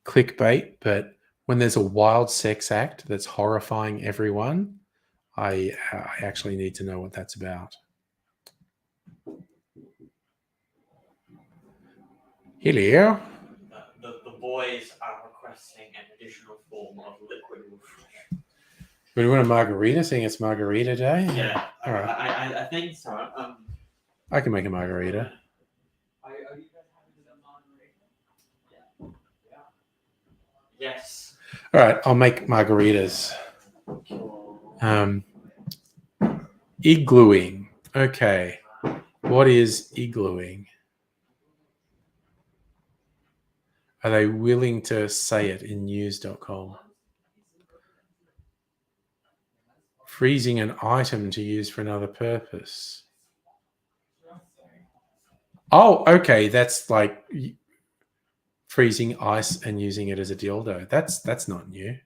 clickbait, but when there's a wild sex act that's horrifying everyone, I actually need to know what that's about. Hello. The boys are requesting an additional form of liquid refreshment. Do you want a margarita, seeing it's margarita day? Yeah, All right. I think so. I can make a margarita. Are you guys having a margarita? Yeah. Yes. All right, I'll make margaritas. Iglooing. Okay. What is iglooing? Are they willing to say it in news.com? Freezing an item to use for another purpose. Oh, okay. That's like freezing ice and using it as a dildo. That's not new.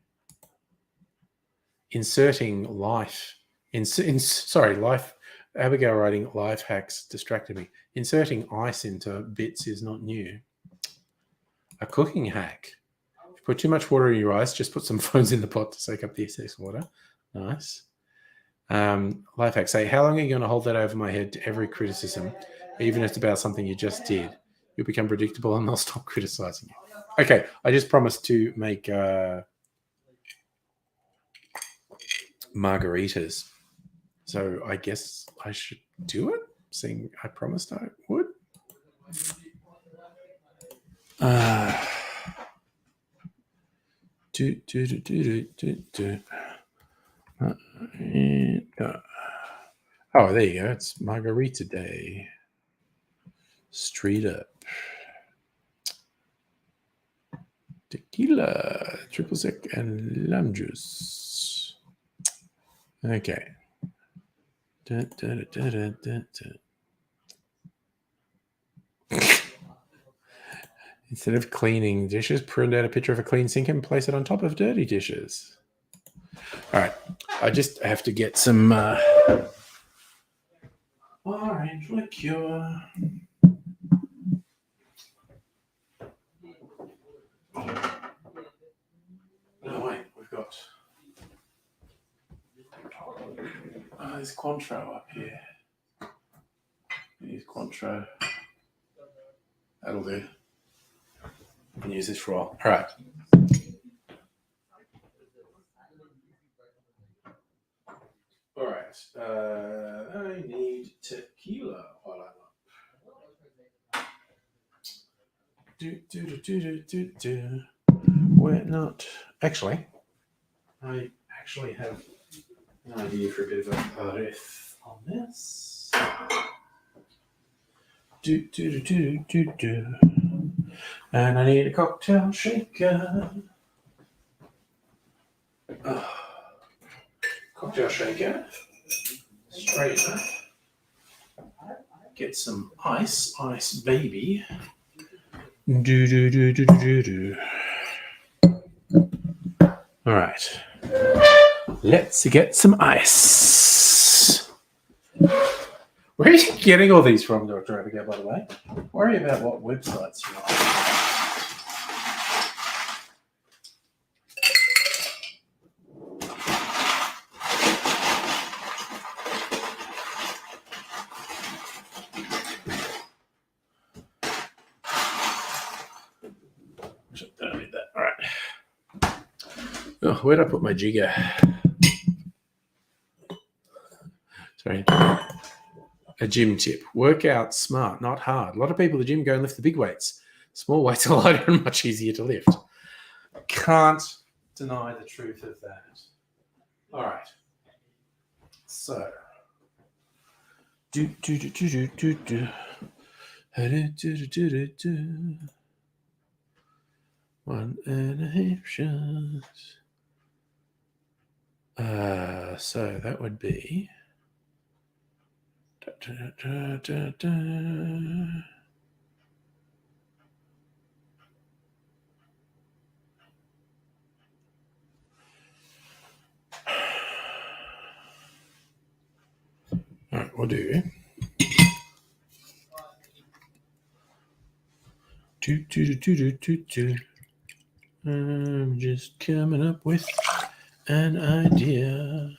Inserting life. Life. Abigail writing life hacks distracted me. Inserting ice into bits is not new. A cooking hack. If you put too much water in your ice, just put some phones in the pot to soak up the excess water. Nice. Life hack. Say, how long are you going to hold that over my head to every criticism, even if it's about something you just did? You'll become predictable and they'll stop criticizing you. Okay, I just promised to make margaritas. So I guess I should do it, seeing I promised I would. Oh, there you go. It's margarita day. Straight up. Tequila, triple sec, and lime juice. Okay. Instead of cleaning dishes, print out a picture of a clean sink and place it on top of dirty dishes. All right. I just have to get some orange liqueur. No, wait. We've got... there's Cointreau up here. Use Cointreau. That'll do. I can use this for a while. All right. All right. I need tequila while I'm up. We're not. Actually, I actually have an idea for a bit of a riff on this. And I need a cocktail shaker. Cocktail shaker. Straightener. Get some ice baby. All right. Let's get some ice. Where are you getting all these from, Dr. Abigail, by the way? Worry about what websites you're on. Don't need that. All right. Oh, where'd I put my jigger? Sorry. A gym tip. Work out smart, not hard. A lot of people at the gym go and lift the big weights. Small weights are lighter and much easier to lift. Can't deny the truth of that. All right. So. One and a half shots. So that would be. All right, we'll do. I'm just coming up with an idea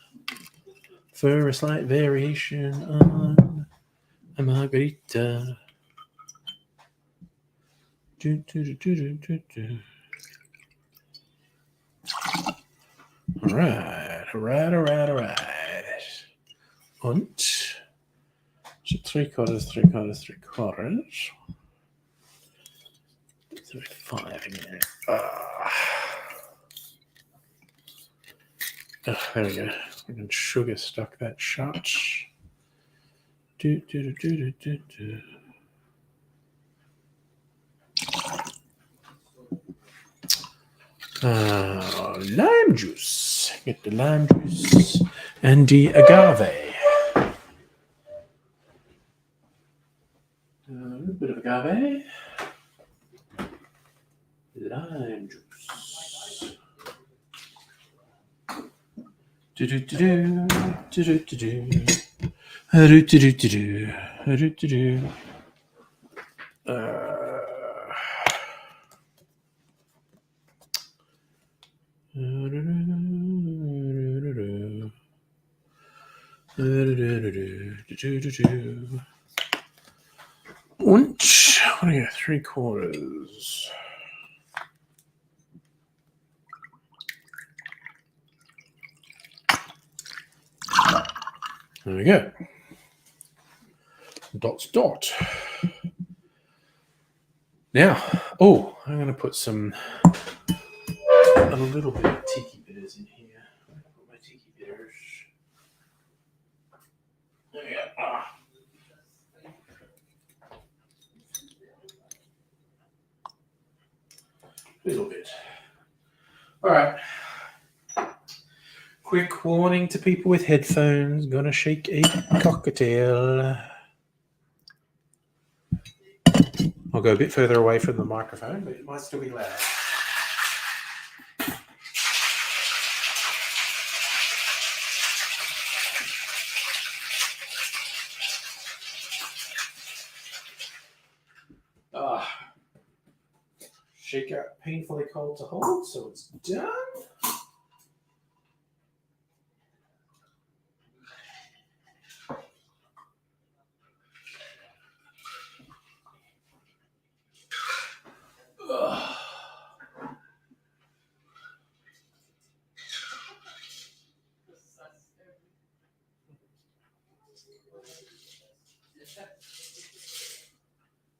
for a slight variation on a margarita. All right. Und 3/4. 5 again. There we go. I can sugar stuck that shot. Lime juice. Get the lime juice and the agave. A little bit of agave. Lime juice. Und, what do I get? 3/4. There we go. Dot. Now, I'm going to put a little bit of tiki bitters in here. I'm going to put my tiki bitters. There we go. A little bit. All right. Quick warning to people with headphones. Gonna shake a cocktail. I'll go a bit further away from the microphone, but it might still be loud. Shaker painfully cold to hold, so it's done.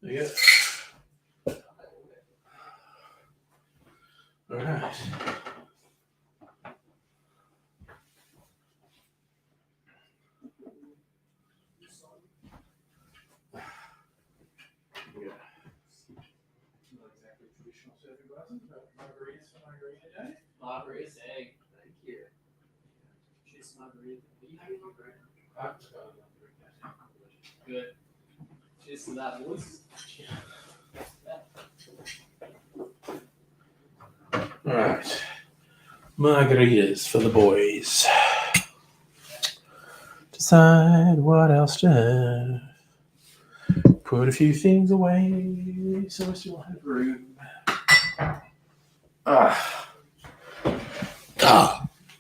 There you go. All right. Margarita's egg. Thank you. Cheers, margarita. Good. Cheers to that, boys. All right. Margaritas for the boys. Decide what else to have. Put a few things away so I still have room.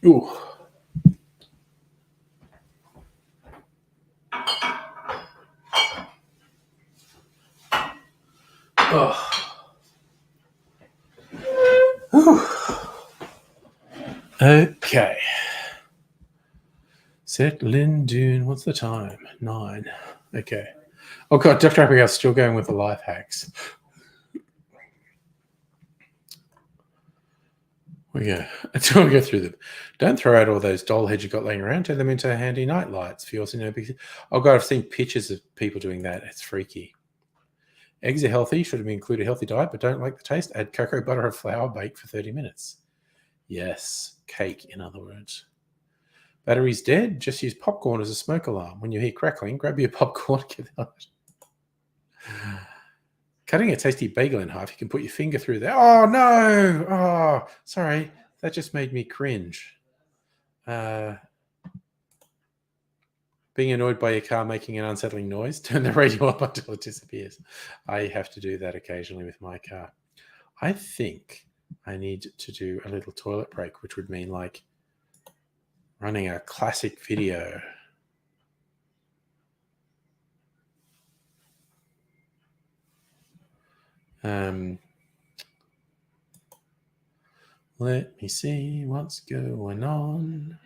Ooh. Okay. Settle in, Dune. What's the time? 9. Okay. Oh God, Dr. Abigail's still going with the life hacks. We go. Until we go through them. Don't throw out all those doll heads you got laying around. Turn them into handy night lights. For yours, oh God, I've seen pictures of people doing that. It's freaky. Eggs are healthy. Should include a healthy diet, but don't like the taste. Add cocoa butter or flour. Bake for 30 minutes. Yes. Cake, in other words. Battery's dead. Just use popcorn as a smoke alarm. When you hear crackling, grab your popcorn and get out. Cutting a tasty bagel in half, you can put your finger through there. Oh, no. Oh, sorry. That just made me cringe. Being annoyed by your car making an unsettling noise, turn the radio up until it disappears. I have to do that occasionally with my car. I think I need to do a little toilet break, which would mean like running a classic video. Let me see what's going on.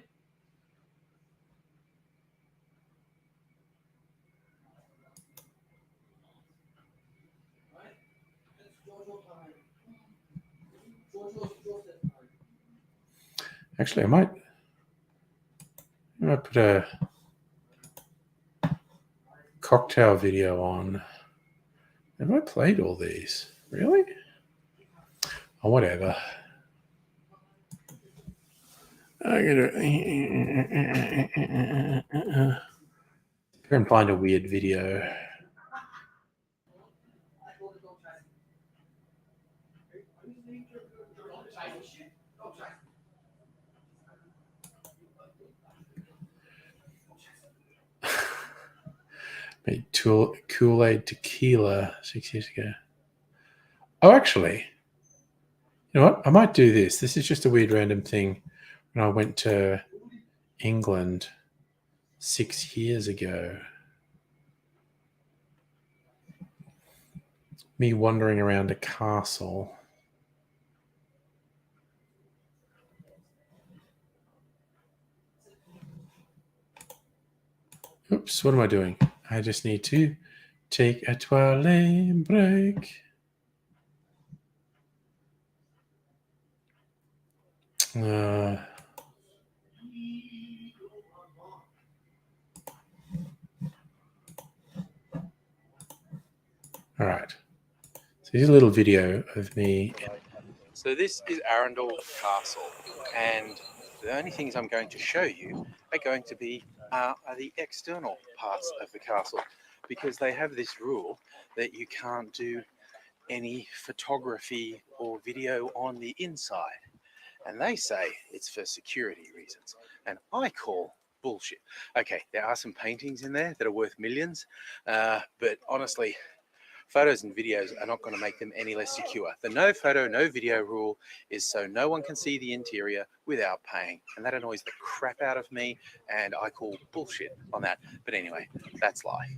Actually, I might put a cocktail video on. Have I played all these? Really? Oh, whatever. I'm gonna go and find a weird video. Made Kool-Aid tequila 6 years ago. Oh, actually, you know what? I might do this. This is just a weird random thing. When I went to England 6 years ago, me wandering around a castle. Oops, what am I doing? I just need to take a toilet break. All right. So here's a little video of me. So this is Arundel Castle, and the only things I'm going to show you are going to be are the external parts of the castle, because they have this rule that you can't do any photography or video on the inside, and they say it's for security reasons, and I call bullshit. Okay, there are some paintings in there that are worth millions, but honestly, photos and videos are not going to make them any less secure. The no photo, no video rule is so no one can see the interior without paying. And that annoys the crap out of me, and I call bullshit on that. But anyway, that's life.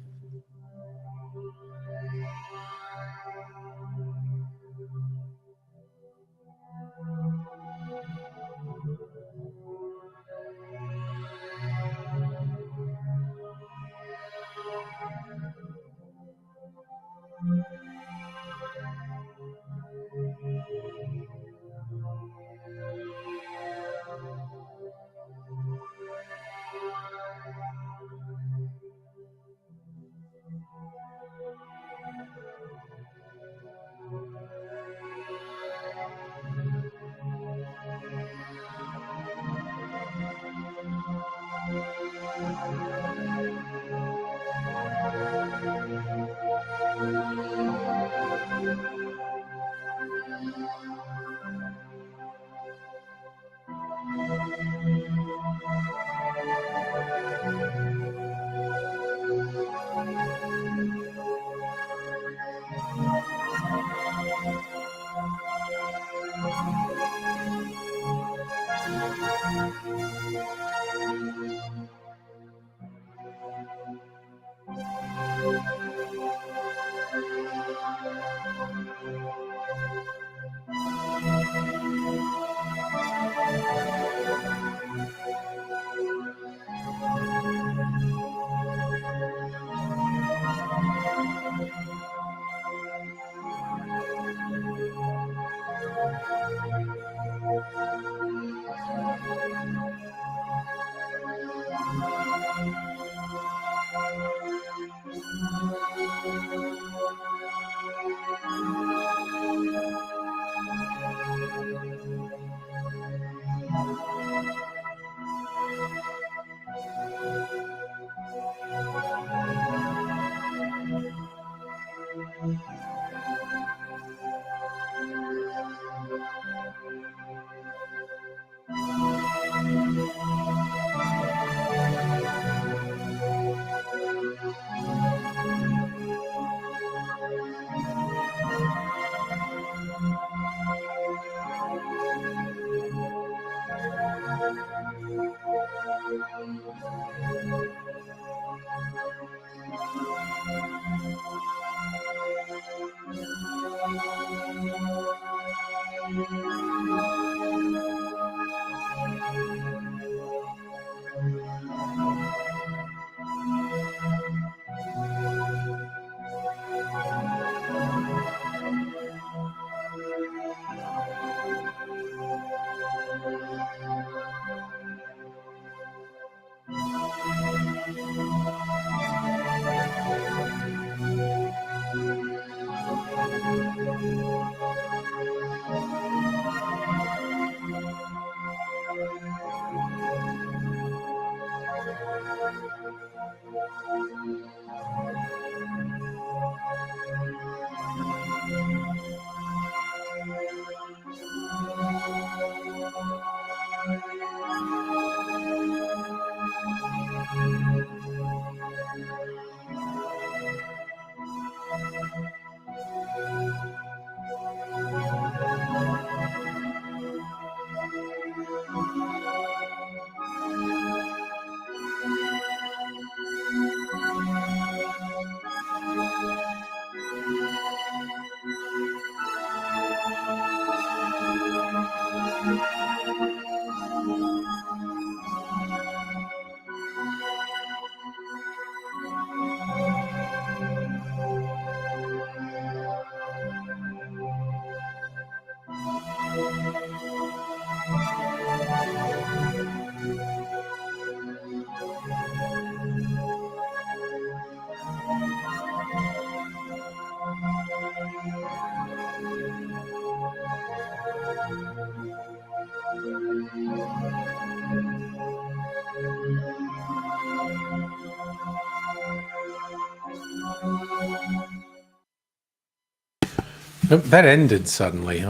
Nope, that ended suddenly.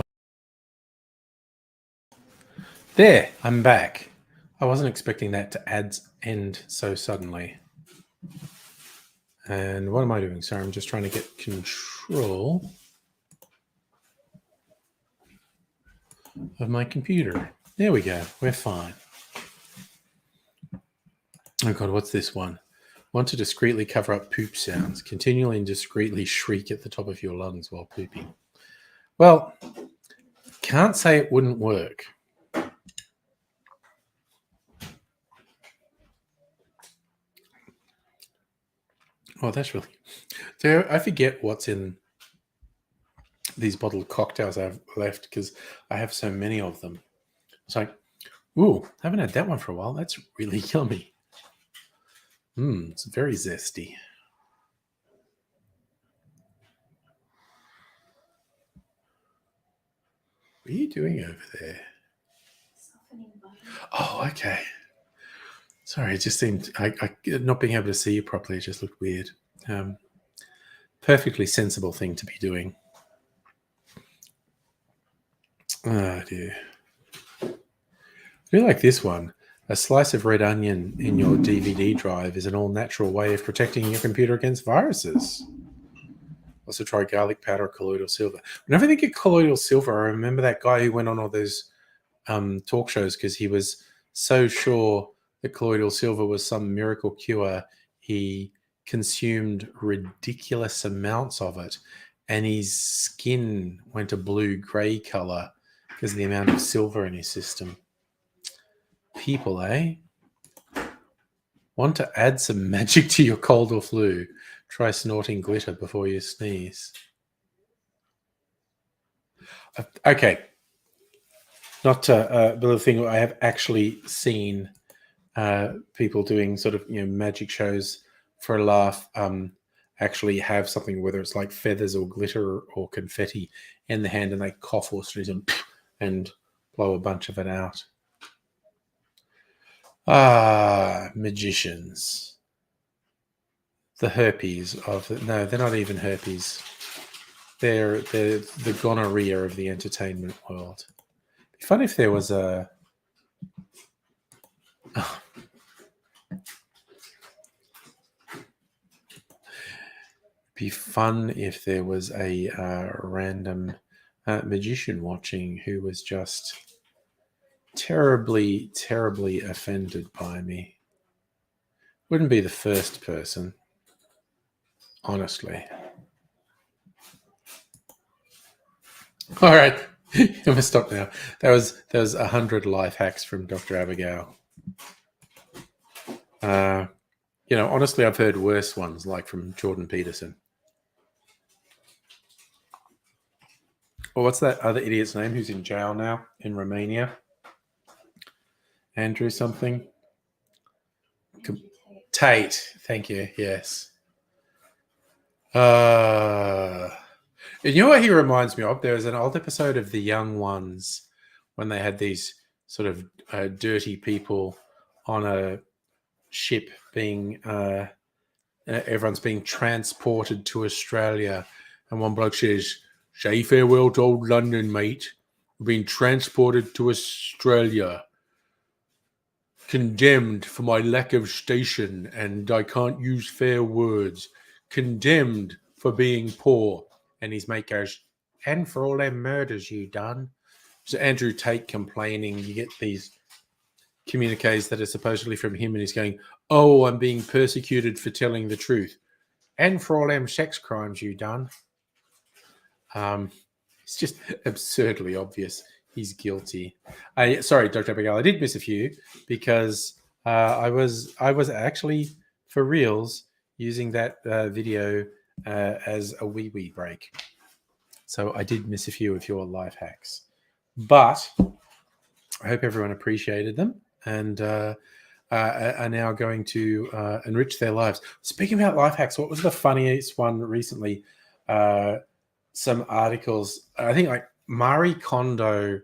There, I'm back. I wasn't expecting that to end so suddenly. And what am I doing? Sorry, I'm just trying to get control of my computer. There we go. We're fine. Oh God, what's this one? Want to discreetly cover up poop sounds. Continually and discreetly shriek at the top of your lungs while pooping. Well, can't say it wouldn't work. Oh, that's really... So I forget what's in these bottled cocktails I've left because I have so many of them. It's like, ooh, haven't had that one for a while. That's really yummy. It's very zesty. What are you doing over there? Oh, okay. Sorry, it just seemed I not being able to see you properly. It just looked weird. Perfectly sensible thing to be doing. Oh dear. I do like this one. A slice of red onion in your DVD drive is an all-natural way of protecting your computer against viruses. Also try garlic powder or colloidal silver. Whenever I think of colloidal silver, I remember that guy who went on all those talk shows because he was so sure that colloidal silver was some miracle cure. He consumed ridiculous amounts of it, and his skin went a blue-gray color because of the amount of silver in his system. People, eh? Want to add some magic to your cold or flu? Try snorting glitter before you sneeze. Okay. Not a little thing. I have actually seen people doing sort of magic shows for a laugh. Actually have something, whether it's like feathers or glitter or confetti, in the hand, and they cough or sneeze and blow a bunch of it out. Magicians. The herpes of no, they're not even herpes. They're the gonorrhea of the entertainment world. It'd be fun if there was a. Be fun if there was a random magician watching who was just terribly, terribly offended by me. Wouldn't be the first person, honestly. All right, I'm gonna stop now. That was 100 life hacks from Dr. Abigail. Honestly, I've heard worse ones, like from Jordan Peterson. Well, what's that other idiot's name who's in jail now in Romania? Andrew something? Tate. Thank you. Yes. You know what he reminds me of? There was an old episode of The Young Ones when they had these sort of dirty people on a ship being everyone's being transported to Australia, and one bloke says, "Say farewell to old London, mate. We're being transported to Australia. Condemned for my lack of station, and I can't use fair words. Condemned for being poor." And his mate goes, "And for all them murders you done." So Andrew Tate complaining. You get these communiques that are supposedly from him, and he's going, "Oh, I'm being persecuted for telling the truth. And for all them sex crimes you done." It's just absurdly obvious he's guilty. Sorry, Dr. Abigail, I did miss a few because I was actually for reals using that video as a wee break. So I did miss a few of your life hacks, but I hope everyone appreciated them and are now going to enrich their lives. Speaking about life hacks, what was the funniest one recently? Some articles, I think like Marie Kondo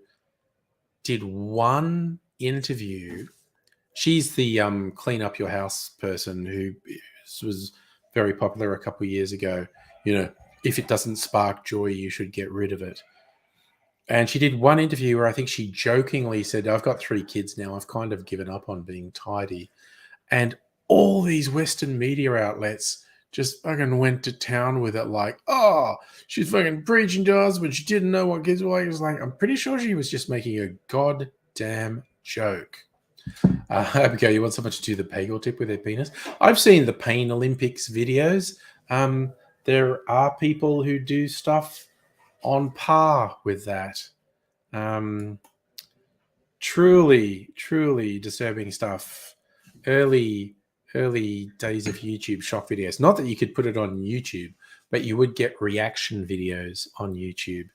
did one interview. She's the clean up your house person who was very popular a couple of years ago. You know, if it doesn't spark joy, you should get rid of it. And she did one interview where I think she jokingly said, "I've got 3 kids now. I've kind of given up on being tidy." And all these Western media outlets just fucking went to town with it, like, "Oh, she's fucking preaching to us, but she didn't know what kids were like." It was like, I'm pretty sure she was just making a goddamn joke. Abigail, you want someone to do the Pegel tip with their penis? I've seen the Pain Olympics videos. There are people who do stuff on par with that. Truly disturbing stuff. Early days of YouTube shock videos. Not that you could put it on YouTube, but you would get reaction videos on YouTube.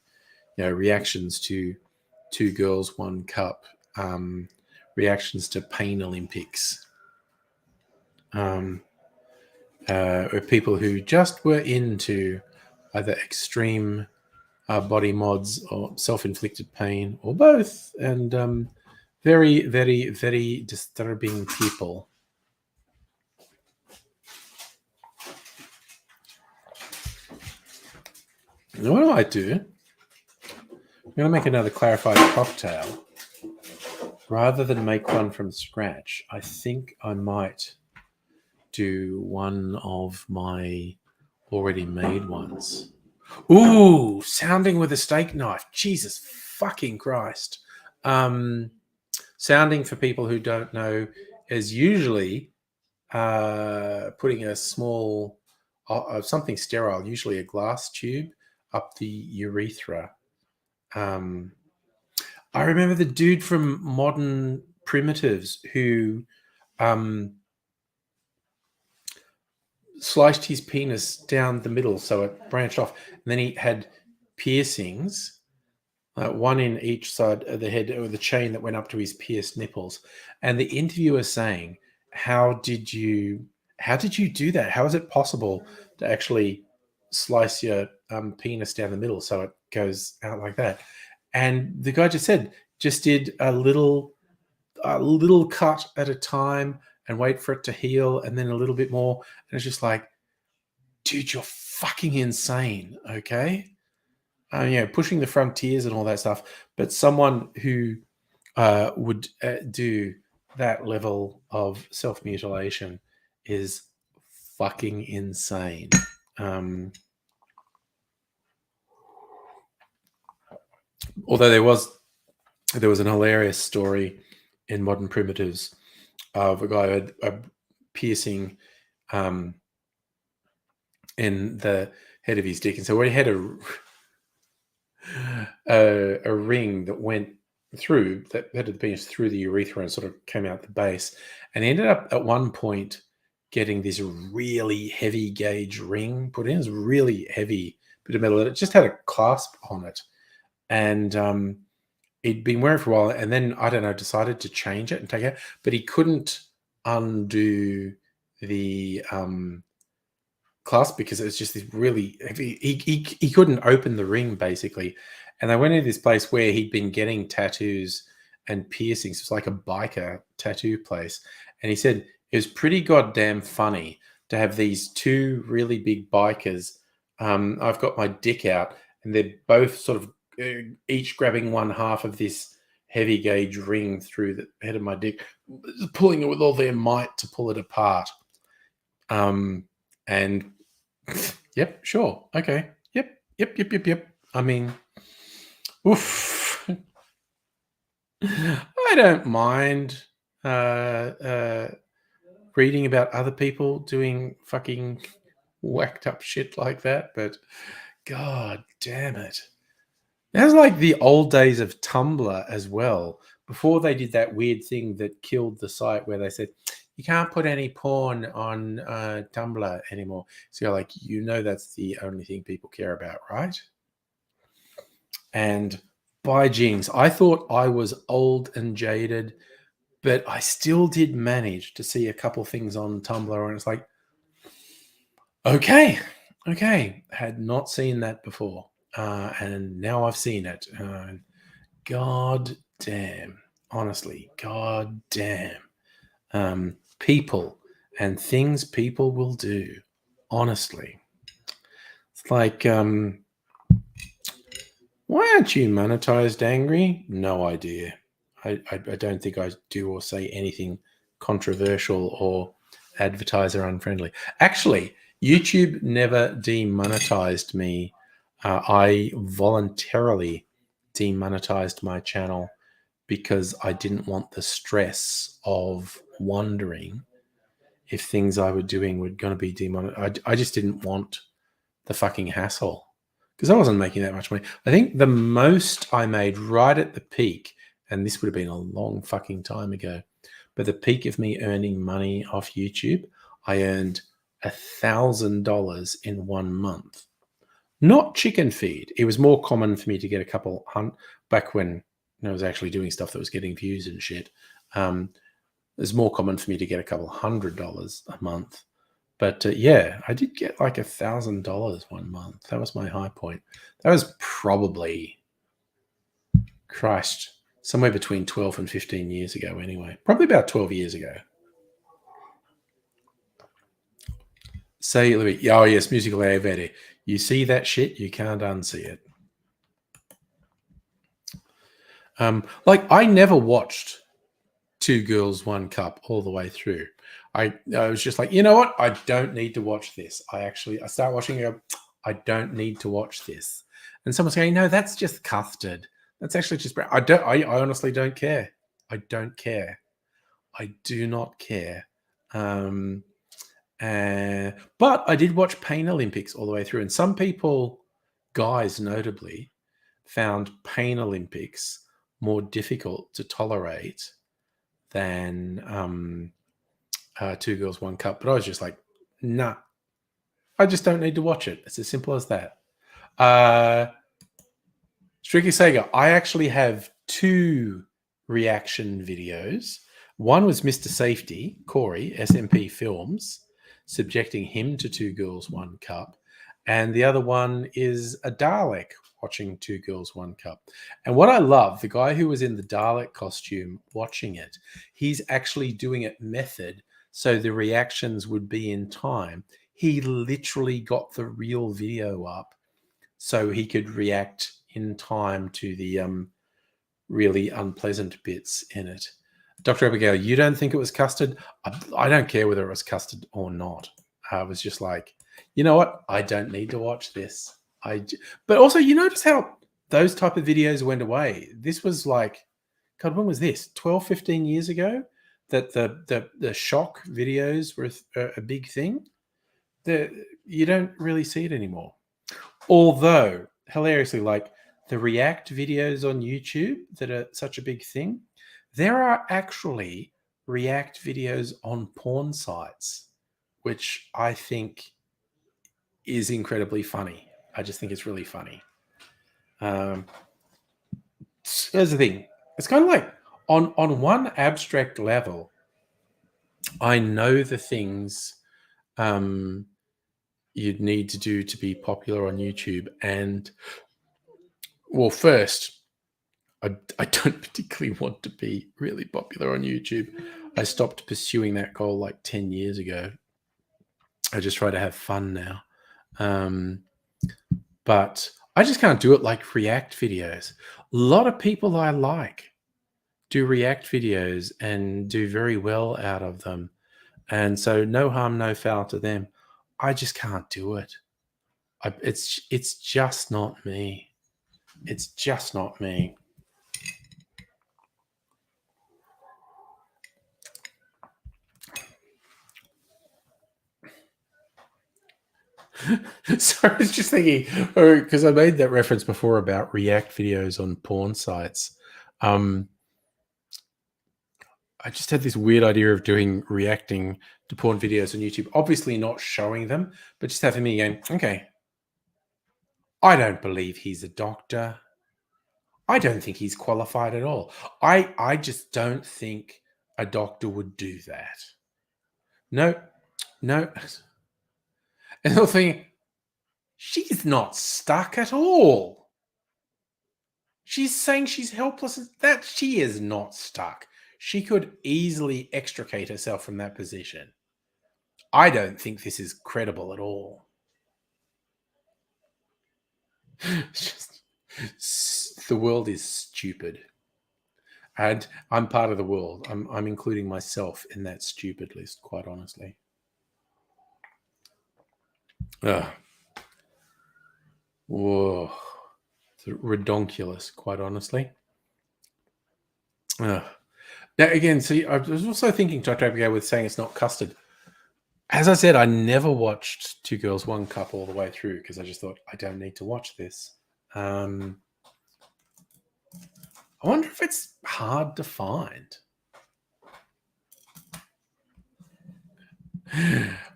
You know, reactions to 2 Girls, 1 Cup, reactions to Pain Olympics. People who just were into either extreme body mods or self-inflicted pain or both, and very disturbing people. Now, what do I do? I'm going to make another clarified cocktail. Rather than make one from scratch, I think I might do one of my already made ones. Ooh, sounding with a steak knife. Jesus fucking Christ. Sounding, for people who don't know, is usually putting a small, something sterile, usually a glass tube, up the urethra. I remember the dude from Modern Primitives who sliced his penis down the middle so it branched off, and then he had piercings, one in each side of the head, or the chain that went up to his pierced nipples. And the interviewer saying, how did you do that? How is it possible to actually slice your penis down the middle so it goes out like that? And the guy just said, just did a little cut at a time and wait for it to heal, and then a little bit more. And it's just like, dude, you're fucking insane, okay? Pushing the frontiers and all that stuff. But someone who would do that level of self-mutilation is fucking insane. Although there was an hilarious story in Modern Primitives of a guy who had a piercing in the head of his dick, and so when he had a ring that went through that head of the penis through the urethra and sort of came out the base, and he ended up at one point getting this really heavy gauge ring put in. It was really heavy bit of metal, and it just had a clasp on it, and he'd been wearing it for a while, and then, I don't know, decided to change it and take it, but he couldn't undo the clasp because it was just this really heavy. He couldn't open the ring, basically. And they went into this place where he'd been getting tattoos and piercings. It was like a biker tattoo place. And he said it was pretty goddamn funny to have these two really big bikers. I've got my dick out, and they're both sort of each grabbing one half of this heavy gauge ring through the head of my dick, pulling it with all their might to pull it apart. And yep, sure, okay, yep. I mean, oof. I don't mind reading about other people doing fucking whacked up shit like that, but god damn it. That was like the old days of Tumblr as well, before they did that weird thing that killed the site where they said, you can't put any porn on Tumblr anymore. So you're like, that's the only thing people care about, right? And by jeans, I thought I was old and jaded, but I still did manage to see a couple things on Tumblr, and it's like, okay, had not seen that before, and now I've seen it. God damn, honestly, god damn, people and things people will do. Honestly, it's like, why aren't you monetized, Angry? No idea. I don't think I do or say anything controversial or advertiser unfriendly. Actually, YouTube never demonetized me. I voluntarily demonetized my channel because I didn't want the stress of wondering if things I were doing were going to be demonetized. I just didn't want the fucking hassle because I wasn't making that much money. I think the most I made right at the peak, and this would have been a long fucking time ago, but the peak of me earning money off YouTube, I earned $1,000 in 1 month. Not chicken feed. It was more common for me to get a couple back when I was actually doing stuff that was getting views and shit. It was more common for me to get a couple $100 a month. But yeah, I did get like $1,000 1 month. That was my high point. That was probably, Christ, somewhere between 12 and 15 years ago anyway. Probably about 12 years ago. Say, Louis, oh yes, Musical Ayurveda. You see that shit, you can't unsee it. Like, I never watched Two Girls, One Cup all the way through. I was just like, you know what? I don't need to watch this. I start watching it. I don't need to watch this. And someone's going, no, that's just custard. That's actually just brown. I honestly don't care. I don't care. I do not care. But I did watch Pain Olympics all the way through. And some people, guys notably, found Pain Olympics more difficult to tolerate than Two Girls, One Cup. But I was just like, nah, I just don't need to watch it. It's as simple as that. Strictly Sega, I actually have 2 reaction videos. One was Mr. Safety, Corey, SMP Films, subjecting him to Two Girls, One Cup. And the other one is a Dalek watching Two Girls, One Cup. And what I love, the guy who was in the Dalek costume watching it, he's actually doing it method, so the reactions would be in time. He literally got the real video up so he could react in time to the really unpleasant bits in it. Dr. Abigail, you don't think it was custard? I don't care whether it was custard or not. I was just like, you know what? I don't need to watch this. But also, you notice how those type of videos went away. This was like, God, when was this? 12, 15 years ago that the shock videos were a big thing. You don't really see it anymore. Although, hilariously, like the react videos on YouTube that are such a big thing, there are actually react videos on porn sites, which I think is incredibly funny. I just think it's really funny. Here's the thing. It's kind of like on one abstract level, I know the things you'd need to do to be popular on YouTube. And, well, first, I don't particularly want to be really popular on YouTube. I stopped pursuing that goal like 10 years ago. I just try to have fun now. But I just can't do it like React videos. A lot of people I like do React videos and do very well out of them. And so no harm, no foul to them. I just can't do it. It's just not me. It's just not me. So I was just thinking, because I made that reference before about React videos on porn sites. I just had this weird idea of reacting to porn videos on YouTube. Obviously not showing them, but just having me going, okay, I don't believe he's a doctor. I don't think he's qualified at all. I just don't think a doctor would do that. No. And the thing, she's not stuck at all. She's saying she's helpless. That she is not stuck. She could easily extricate herself from that position. I don't think this is credible at all. Just, the world is stupid. And I'm part of the world. I'm including myself in that stupid list, quite honestly. Whoa. It's redonkulous, quite honestly. Now, again, see, I was also thinking Dr. Abigail with saying it's not custard. As I said, I never watched Two Girls, One Cup all the way through because I just thought, I don't need to watch this. I wonder if it's hard to find.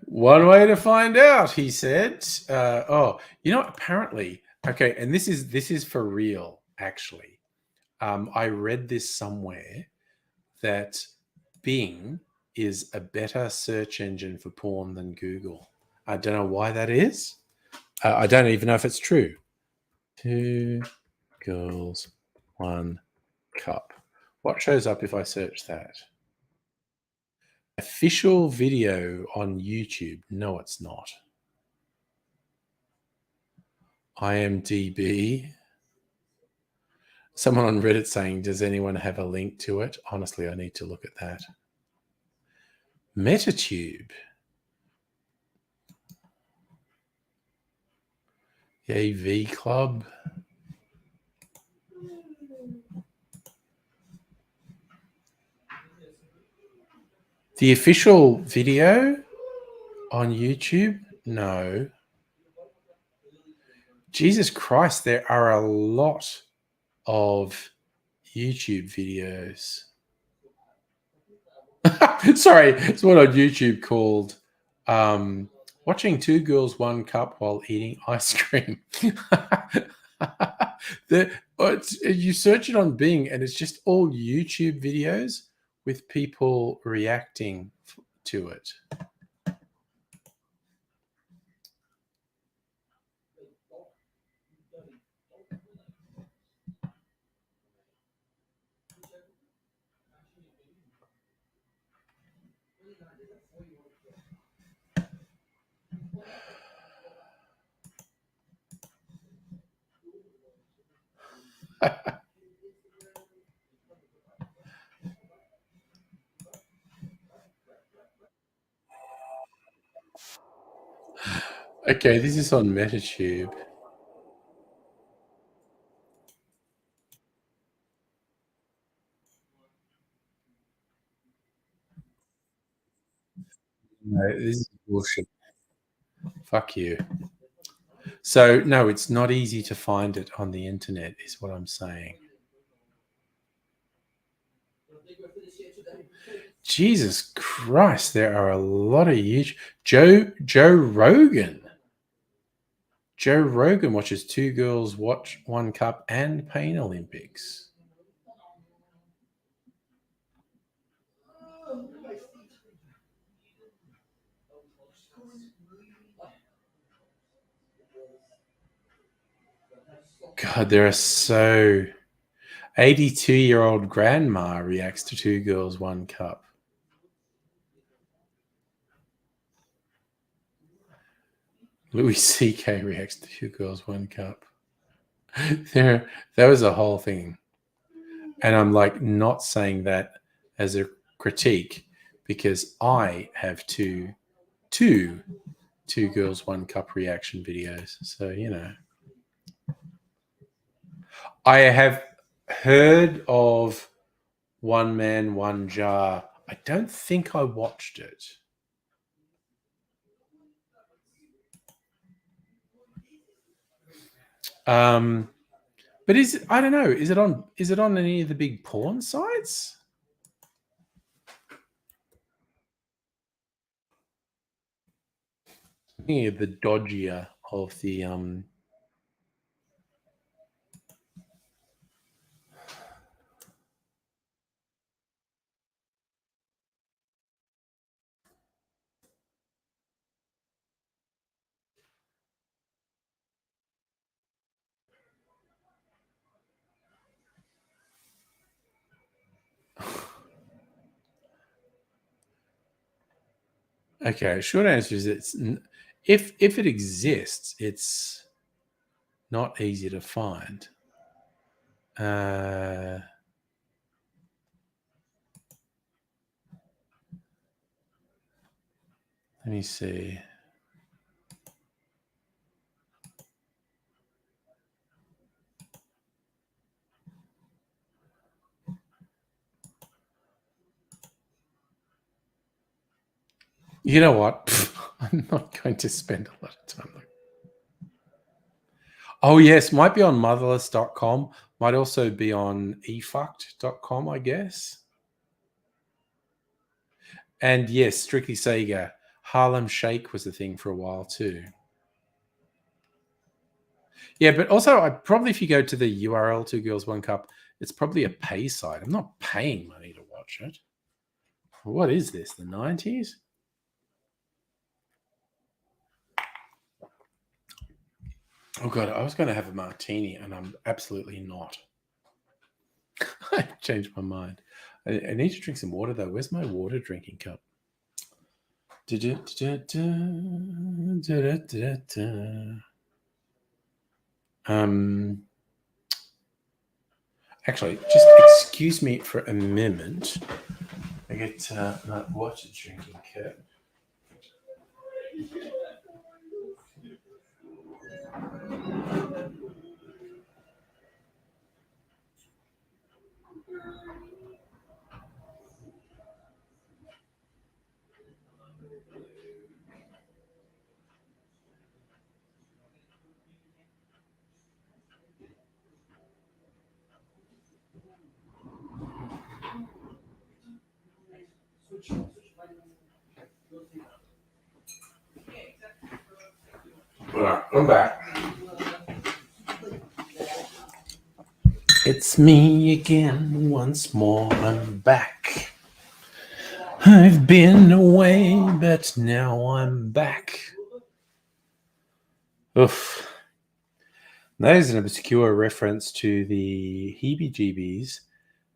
One way to find out, he said. Apparently, okay, and this is for real, actually. I read this somewhere that Bing is a better search engine for porn than Google. I don't know why that is. I don't even know if it's true. Two Girls, One Cup. What shows up if I search that? Official video on YouTube. No, it's not. IMDb. Someone on Reddit saying, does anyone have a link to it? Honestly, I need to look at that. MetaTube. AV Club. The official video on YouTube? No. Jesus Christ, there are a lot of YouTube videos. Sorry, it's what on YouTube called watching Two Girls, One Cup while eating ice cream. You search it on Bing and it's just all YouTube videos with people reacting to it. Okay, this is on MetaTube. No, this is bullshit. Fuck you. So, no, it's not easy to find it on the internet, is what I'm saying. Jesus Christ, there are a lot of YouTube. Joe Rogan. Joe Rogan watches Two Girls, One Cup, and Pain Olympics. God, there are so... 82-year-old grandma reacts to Two Girls, One Cup. Louis C.K. reacts to Two Girls, One Cup. That was a whole thing. And I'm like not saying that as a critique because I have two Girls, One Cup reaction videos. So, you know. I have heard of One Man, One Jar. I don't think I watched it. But I don't know, is it on any of the big porn sites? Any of the dodgier of the Okay, short answer is if it exists, it's not easy to find. Let me see. You know what? I'm not going to spend a lot of time. Oh, yes. Might be on motherless.com. Might also be on efucked.com, I guess. And yes, Strictly Sega. Harlem Shake was a thing for a while too. Yeah, but also if you go to the URL Two Girls, One Cup, it's probably a pay site. I'm not paying money to watch it. What is this? The 90s? Oh god, I was going to have a martini and I'm absolutely not. I changed my mind. I need to drink some water though. Where's my water drinking cup? Actually, just excuse me for a moment. I get my water drinking cup. All right, I'm back. It's me again once more. I'm back. I've been away, but now I'm back. Oof. That is an obscure reference to the heebie-jeebies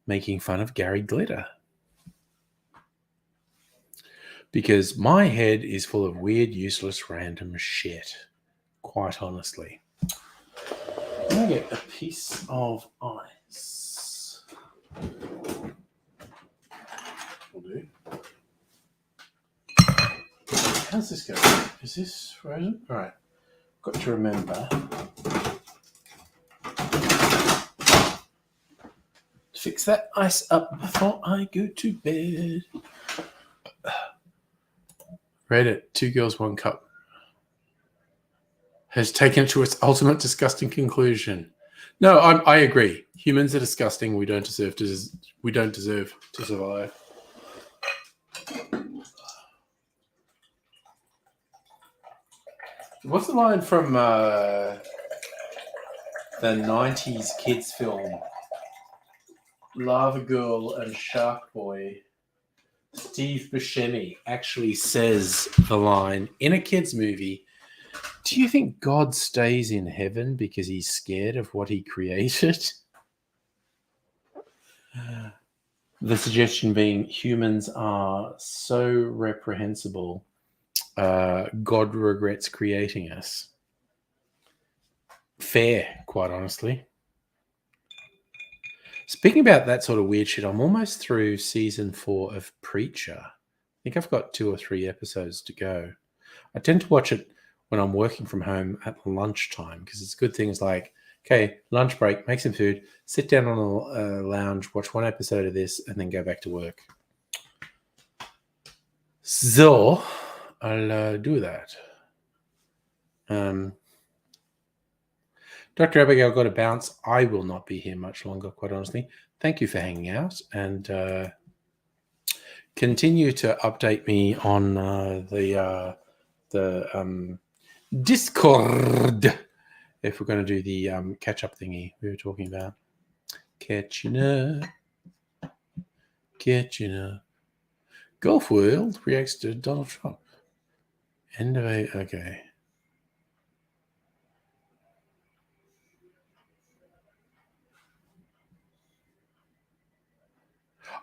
making fun of Gary Glitter. Because my head is full of weird, useless, random shit. Quite honestly. I'm going to get a piece of ice. Will do. How's this going? Is this frozen? All right. Got to remember to fix that ice up before I go to bed. Reddit, Two Girls, One Cup has taken it to its ultimate disgusting conclusion. No, I agree. Humans are disgusting. We don't deserve to survive. What's the line from the 90s kids film? Lava Girl and Shark Boy. Steve Buscemi actually says the line in a kids movie, do you think God stays in heaven because he's scared of what he created? The suggestion being humans are so reprehensible God regrets creating us. Fair, quite honestly. Speaking about that sort of weird shit, I'm almost through season 4 of Preacher. I think I've got 2 or 3 episodes to go. I tend to watch it when I'm working from home at lunchtime because it's good things like, okay, lunch break, make some food, sit down on a lounge, watch 1 episode of this, and then go back to work. So, I'll do that. Dr. Abigail got to bounce. I will not be here much longer, quite honestly. Thank you for hanging out and continue to update me on the Discord if we're going to do the catch-up thingy we were talking about. Catching up. Golf World reacts to Donald Trump. End of a... Okay.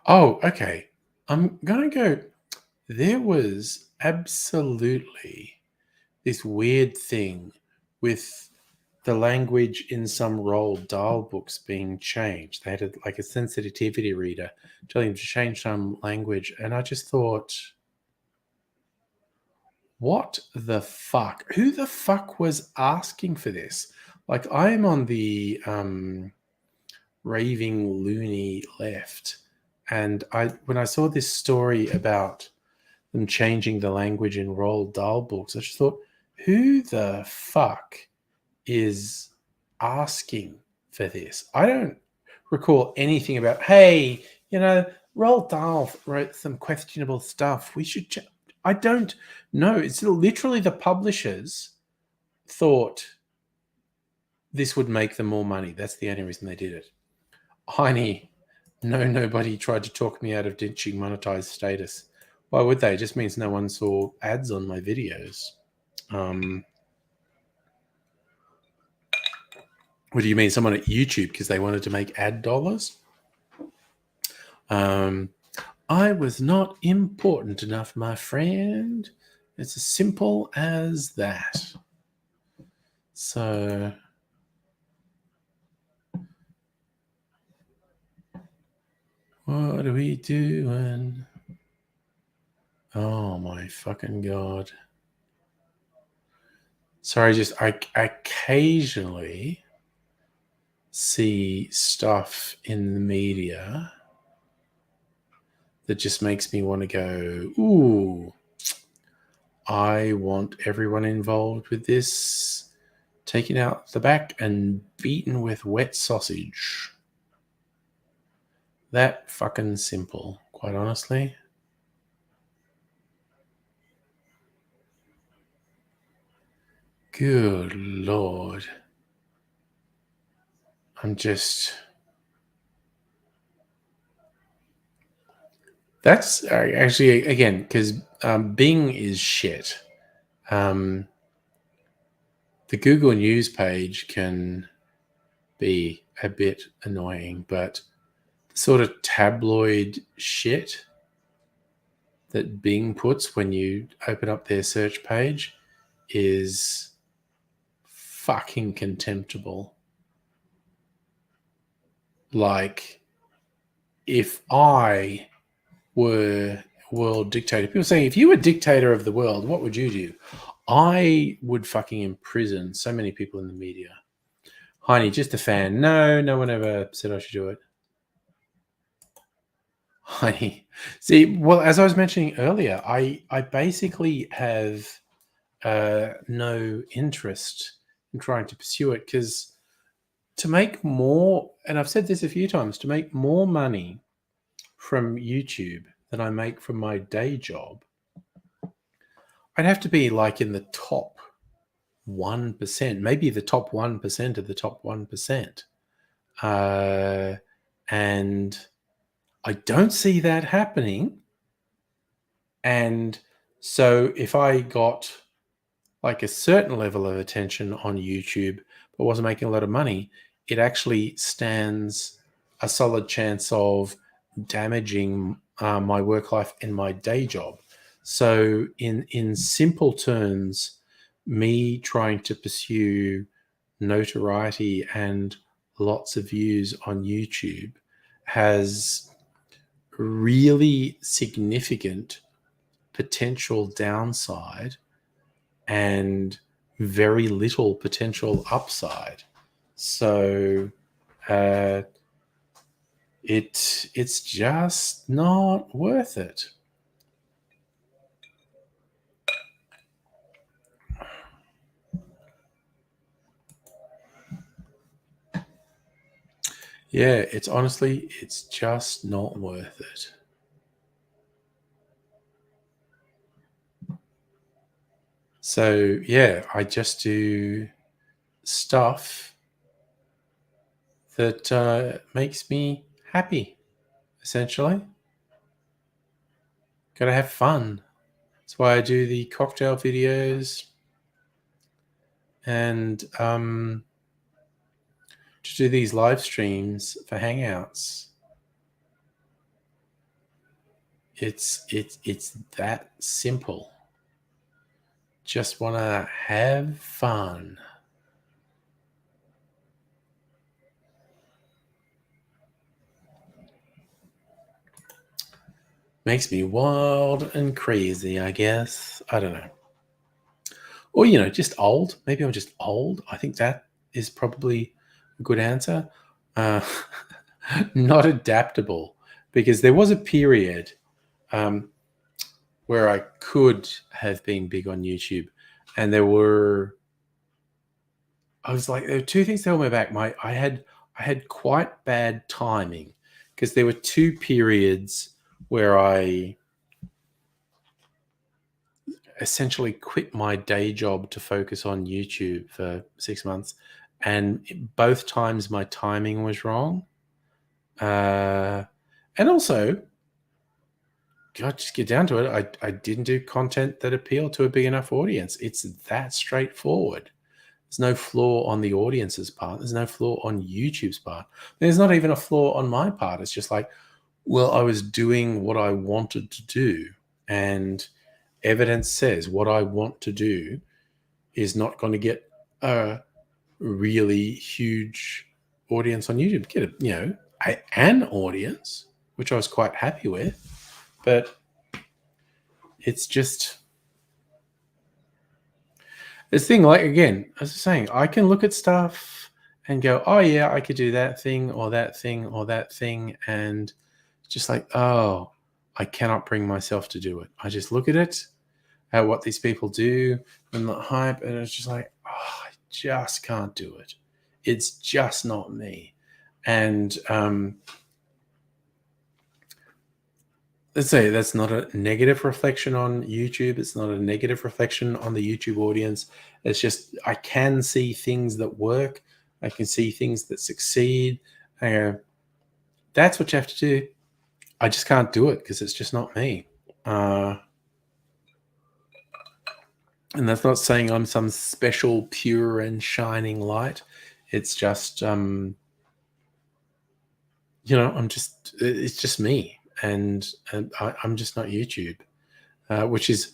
Oh, okay. I'm going to go... There was absolutely this weird thing with the language in some Roald Dahl books being changed. They had a sensitivity reader telling them to change some language. And I just thought, what the fuck? Who the fuck was asking for this? Like, I am on the raving loony left. And when I saw this story about them changing the language in Roald Dahl books, I just thought, who the fuck is asking for this? I don't recall anything about, hey, Roald Dahl wrote some questionable stuff. We should I don't know. It's literally the publishers thought this would make them more money. That's the only reason they did it. Heine, no, nobody tried to talk me out of ditching monetized status. Why would they? It just means no one saw ads on my videos. What do you mean? Someone at YouTube because they wanted to make ad dollars? I was not important enough, my friend. It's as simple as that. So, what are we doing? Oh my fucking God. Sorry, I occasionally see stuff in the media that just makes me want to go, ooh, I want everyone involved with this taken out the back and beaten with wet sausage. That fucking simple, quite honestly. Good Lord. I'm just... That's actually, again, because Bing is shit. The Google News page can be a bit annoying, but the sort of tabloid shit that Bing puts when you open up their search page is fucking contemptible. Like, if I were world dictator, people saying, if you were dictator of the world, what would you do? I would fucking imprison so many people in the media. Heine, just a fan. No one ever said I should do it. Heine. See, well, as I was mentioning earlier, I basically have no interest in trying to pursue it because to make more, and I've said this a few times, to make more money from YouTube than I make from my day job, I'd have to be like in the top 1%, maybe the top 1% of the top 1%. And I don't see that happening. And so if I got like a certain level of attention on YouTube, but wasn't making a lot of money, it actually stands a solid chance of damaging my work life in my day job. So in simple terms, me trying to pursue notoriety and lots of views on YouTube has really significant potential downside and very little potential upside. So it's just not worth it. Yeah, it's just not worth it. So yeah, I just do stuff that makes me happy, essentially. Gotta have fun. That's why I do the cocktail videos and to do these live streams for Hangouts. It's that simple. Just want to have fun. Makes me wild and crazy, I guess. I don't know. Or, just old. Maybe I'm just old. I think that is probably a good answer. Not adaptable. Because there was a period where I could have been big on YouTube. And there were two things that held me back. I had quite bad timing because there were two periods where I essentially quit my day job to focus on YouTube for 6 months, and both times my timing was wrong. And also, God, just get down to it. I didn't do content that appealed to a big enough audience. It's that straightforward. There's no flaw on the audience's part. There's no flaw on YouTube's part. There's not even a flaw on my part. It's just like, well, I was doing what I wanted to do. And evidence says what I want to do is not going to get a really huge audience on YouTube. Get an audience, which I was quite happy with. But it's just... this thing, like, again, as I was saying, I can look at stuff and go, oh yeah, I could do that thing or that thing or that thing, and just like, oh, I cannot bring myself to do it. I just look at it, at what these people do and the hype, and it's just like, oh, I just can't do it. It's just not me. And let's say that's not a negative reflection on YouTube. It's not a negative reflection on the YouTube audience. It's just I can see things that work. I can see things that succeed. That's what you have to do. I just can't do it because it's just not me. And that's not saying I'm some special, pure and shining light. It's just, it's just me. And I'm just not YouTube, which is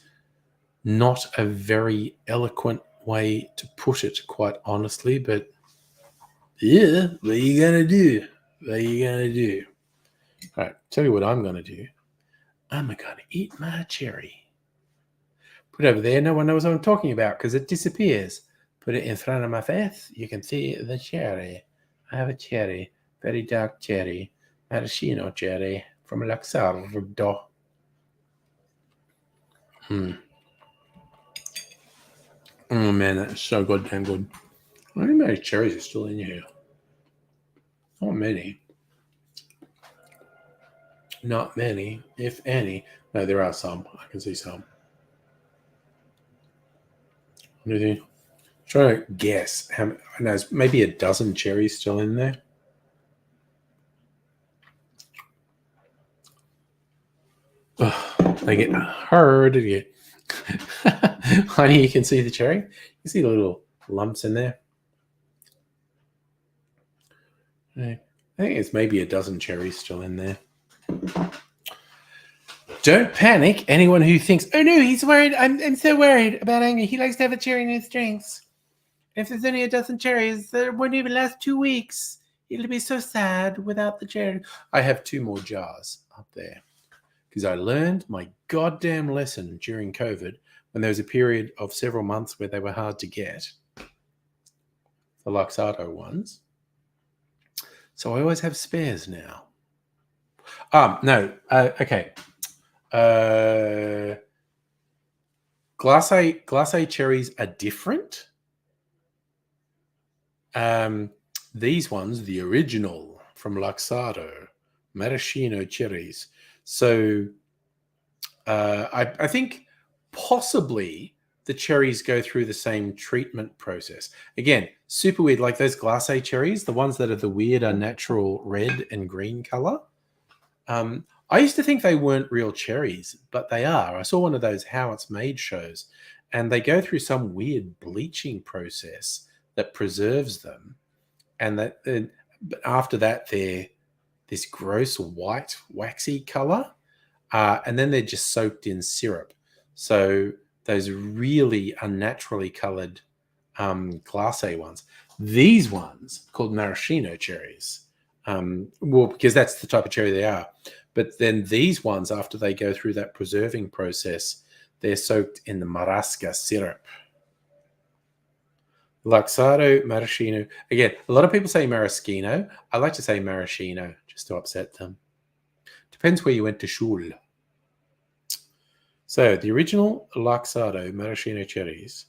not a very eloquent way to put it, quite honestly. But yeah, what are you going to do? What are you going to do? All right, tell you what I'm going to do. I'm going to eat my cherry. Put it over there. No one knows what I'm talking about because it disappears. Put it in front of my face. You can see the cherry. I have a cherry. Very dark cherry. Maraschino cherry from Luxardo. Oh man, that's so goddamn good. How many cherries are still in here? Not many. Not many, if any. No, there are some. I can see some. Try to guess how many. I know there's maybe a dozen cherries still in there. They get hard to get. Honey, you can see the cherry. You see the little lumps in there. I think it's maybe a dozen cherries still in there. Don't panic. Anyone who thinks, oh no, he's worried. I'm so worried about Anger. He likes to have a cherry in his drinks. If there's only a dozen cherries, it won't even last 2 weeks. It'll be so sad without the cherry. I have 2 more jars up there because I learned my goddamn lesson during COVID when there was a period of several months where they were hard to get. The Luxardo ones. So I always have spares now. No. Okay. Glacé cherries are different. These ones, the original from Luxardo, maraschino cherries. So I think possibly the cherries go through the same treatment process. Again, super weird, like those glacé cherries, the ones that are the weird unnatural red and green color. I used to think they weren't real cherries, but they are. I saw one of those How It's Made shows, and they go through some weird bleaching process that preserves them. And that but after that, they're this gross white, waxy color. And then they're just soaked in syrup. So those really unnaturally colored glacé ones. These ones, called maraschino cherries, well, because that's the type of cherry they are. But then these ones, after they go through that preserving process, they're soaked in the marasca syrup. Luxardo, maraschino. Again, a lot of people say maraschino. I like to say maraschino just to upset them. Depends where you went to school. So the original Luxardo maraschino cherries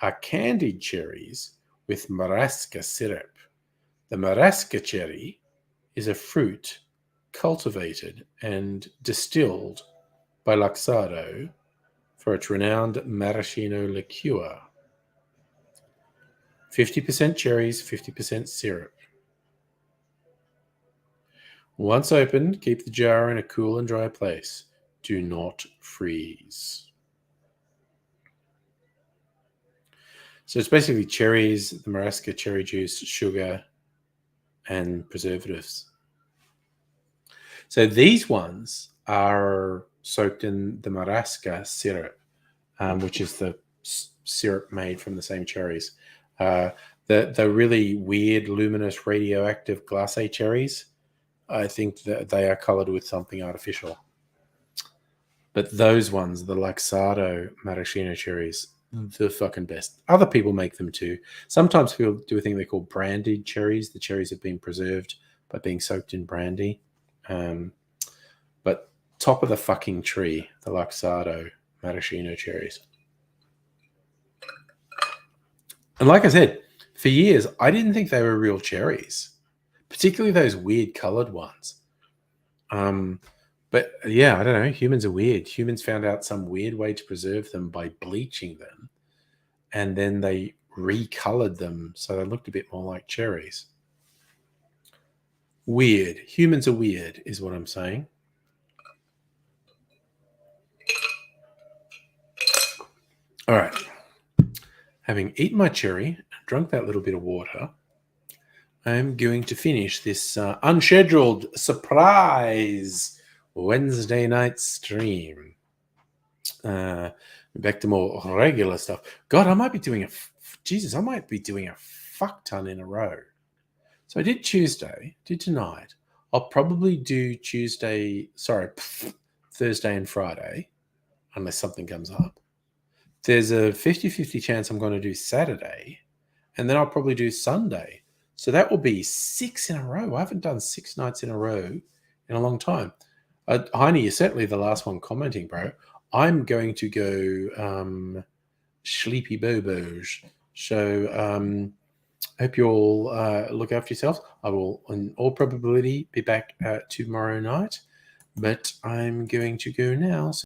are candied cherries with marasca syrup. The marasca cherry is a fruit cultivated and distilled by Luxardo for its renowned maraschino liqueur. 50% cherries, 50% syrup. Once opened, keep the jar in a cool and dry place. Do not freeze. So it's basically cherries, the marasca cherry juice, sugar, and preservatives. So these ones are soaked in the marasca syrup, which is the syrup made from the same cherries. The really weird, luminous, radioactive glacé cherries, I think that they are colored with something artificial. But those ones, the Luxardo maraschino cherries, the fucking best. Other people make them too. Sometimes people do a thing they call brandied cherries. The cherries have been preserved by being soaked in brandy. But top of the fucking tree, the Luxardo maraschino cherries. And like I said, for years, I didn't think they were real cherries, particularly those weird colored ones. But yeah, I don't know. Humans are weird. Humans found out some weird way to preserve them by bleaching them. And then they recolored them so they looked a bit more like cherries. Weird. Humans are weird, is what I'm saying. All right. Having eaten my cherry, drunk that little bit of water, I'm going to finish this unscheduled surprise Wednesday night stream. Back to more regular stuff. God, I might be doing I might be doing a fuck ton in a row. So I did Tuesday, did tonight. I'll probably do Thursday and Friday, unless something comes up. There's a 50-50 chance I'm going to do Saturday, and then I'll probably do Sunday. So that will be 6 in a row. I haven't done 6 nights in a row in a long time. Heine, you're certainly the last one commenting, bro. I'm going to go sleepy bobos. So hope you all look after yourselves. I will, in all probability, be back tomorrow night. But I'm going to go now.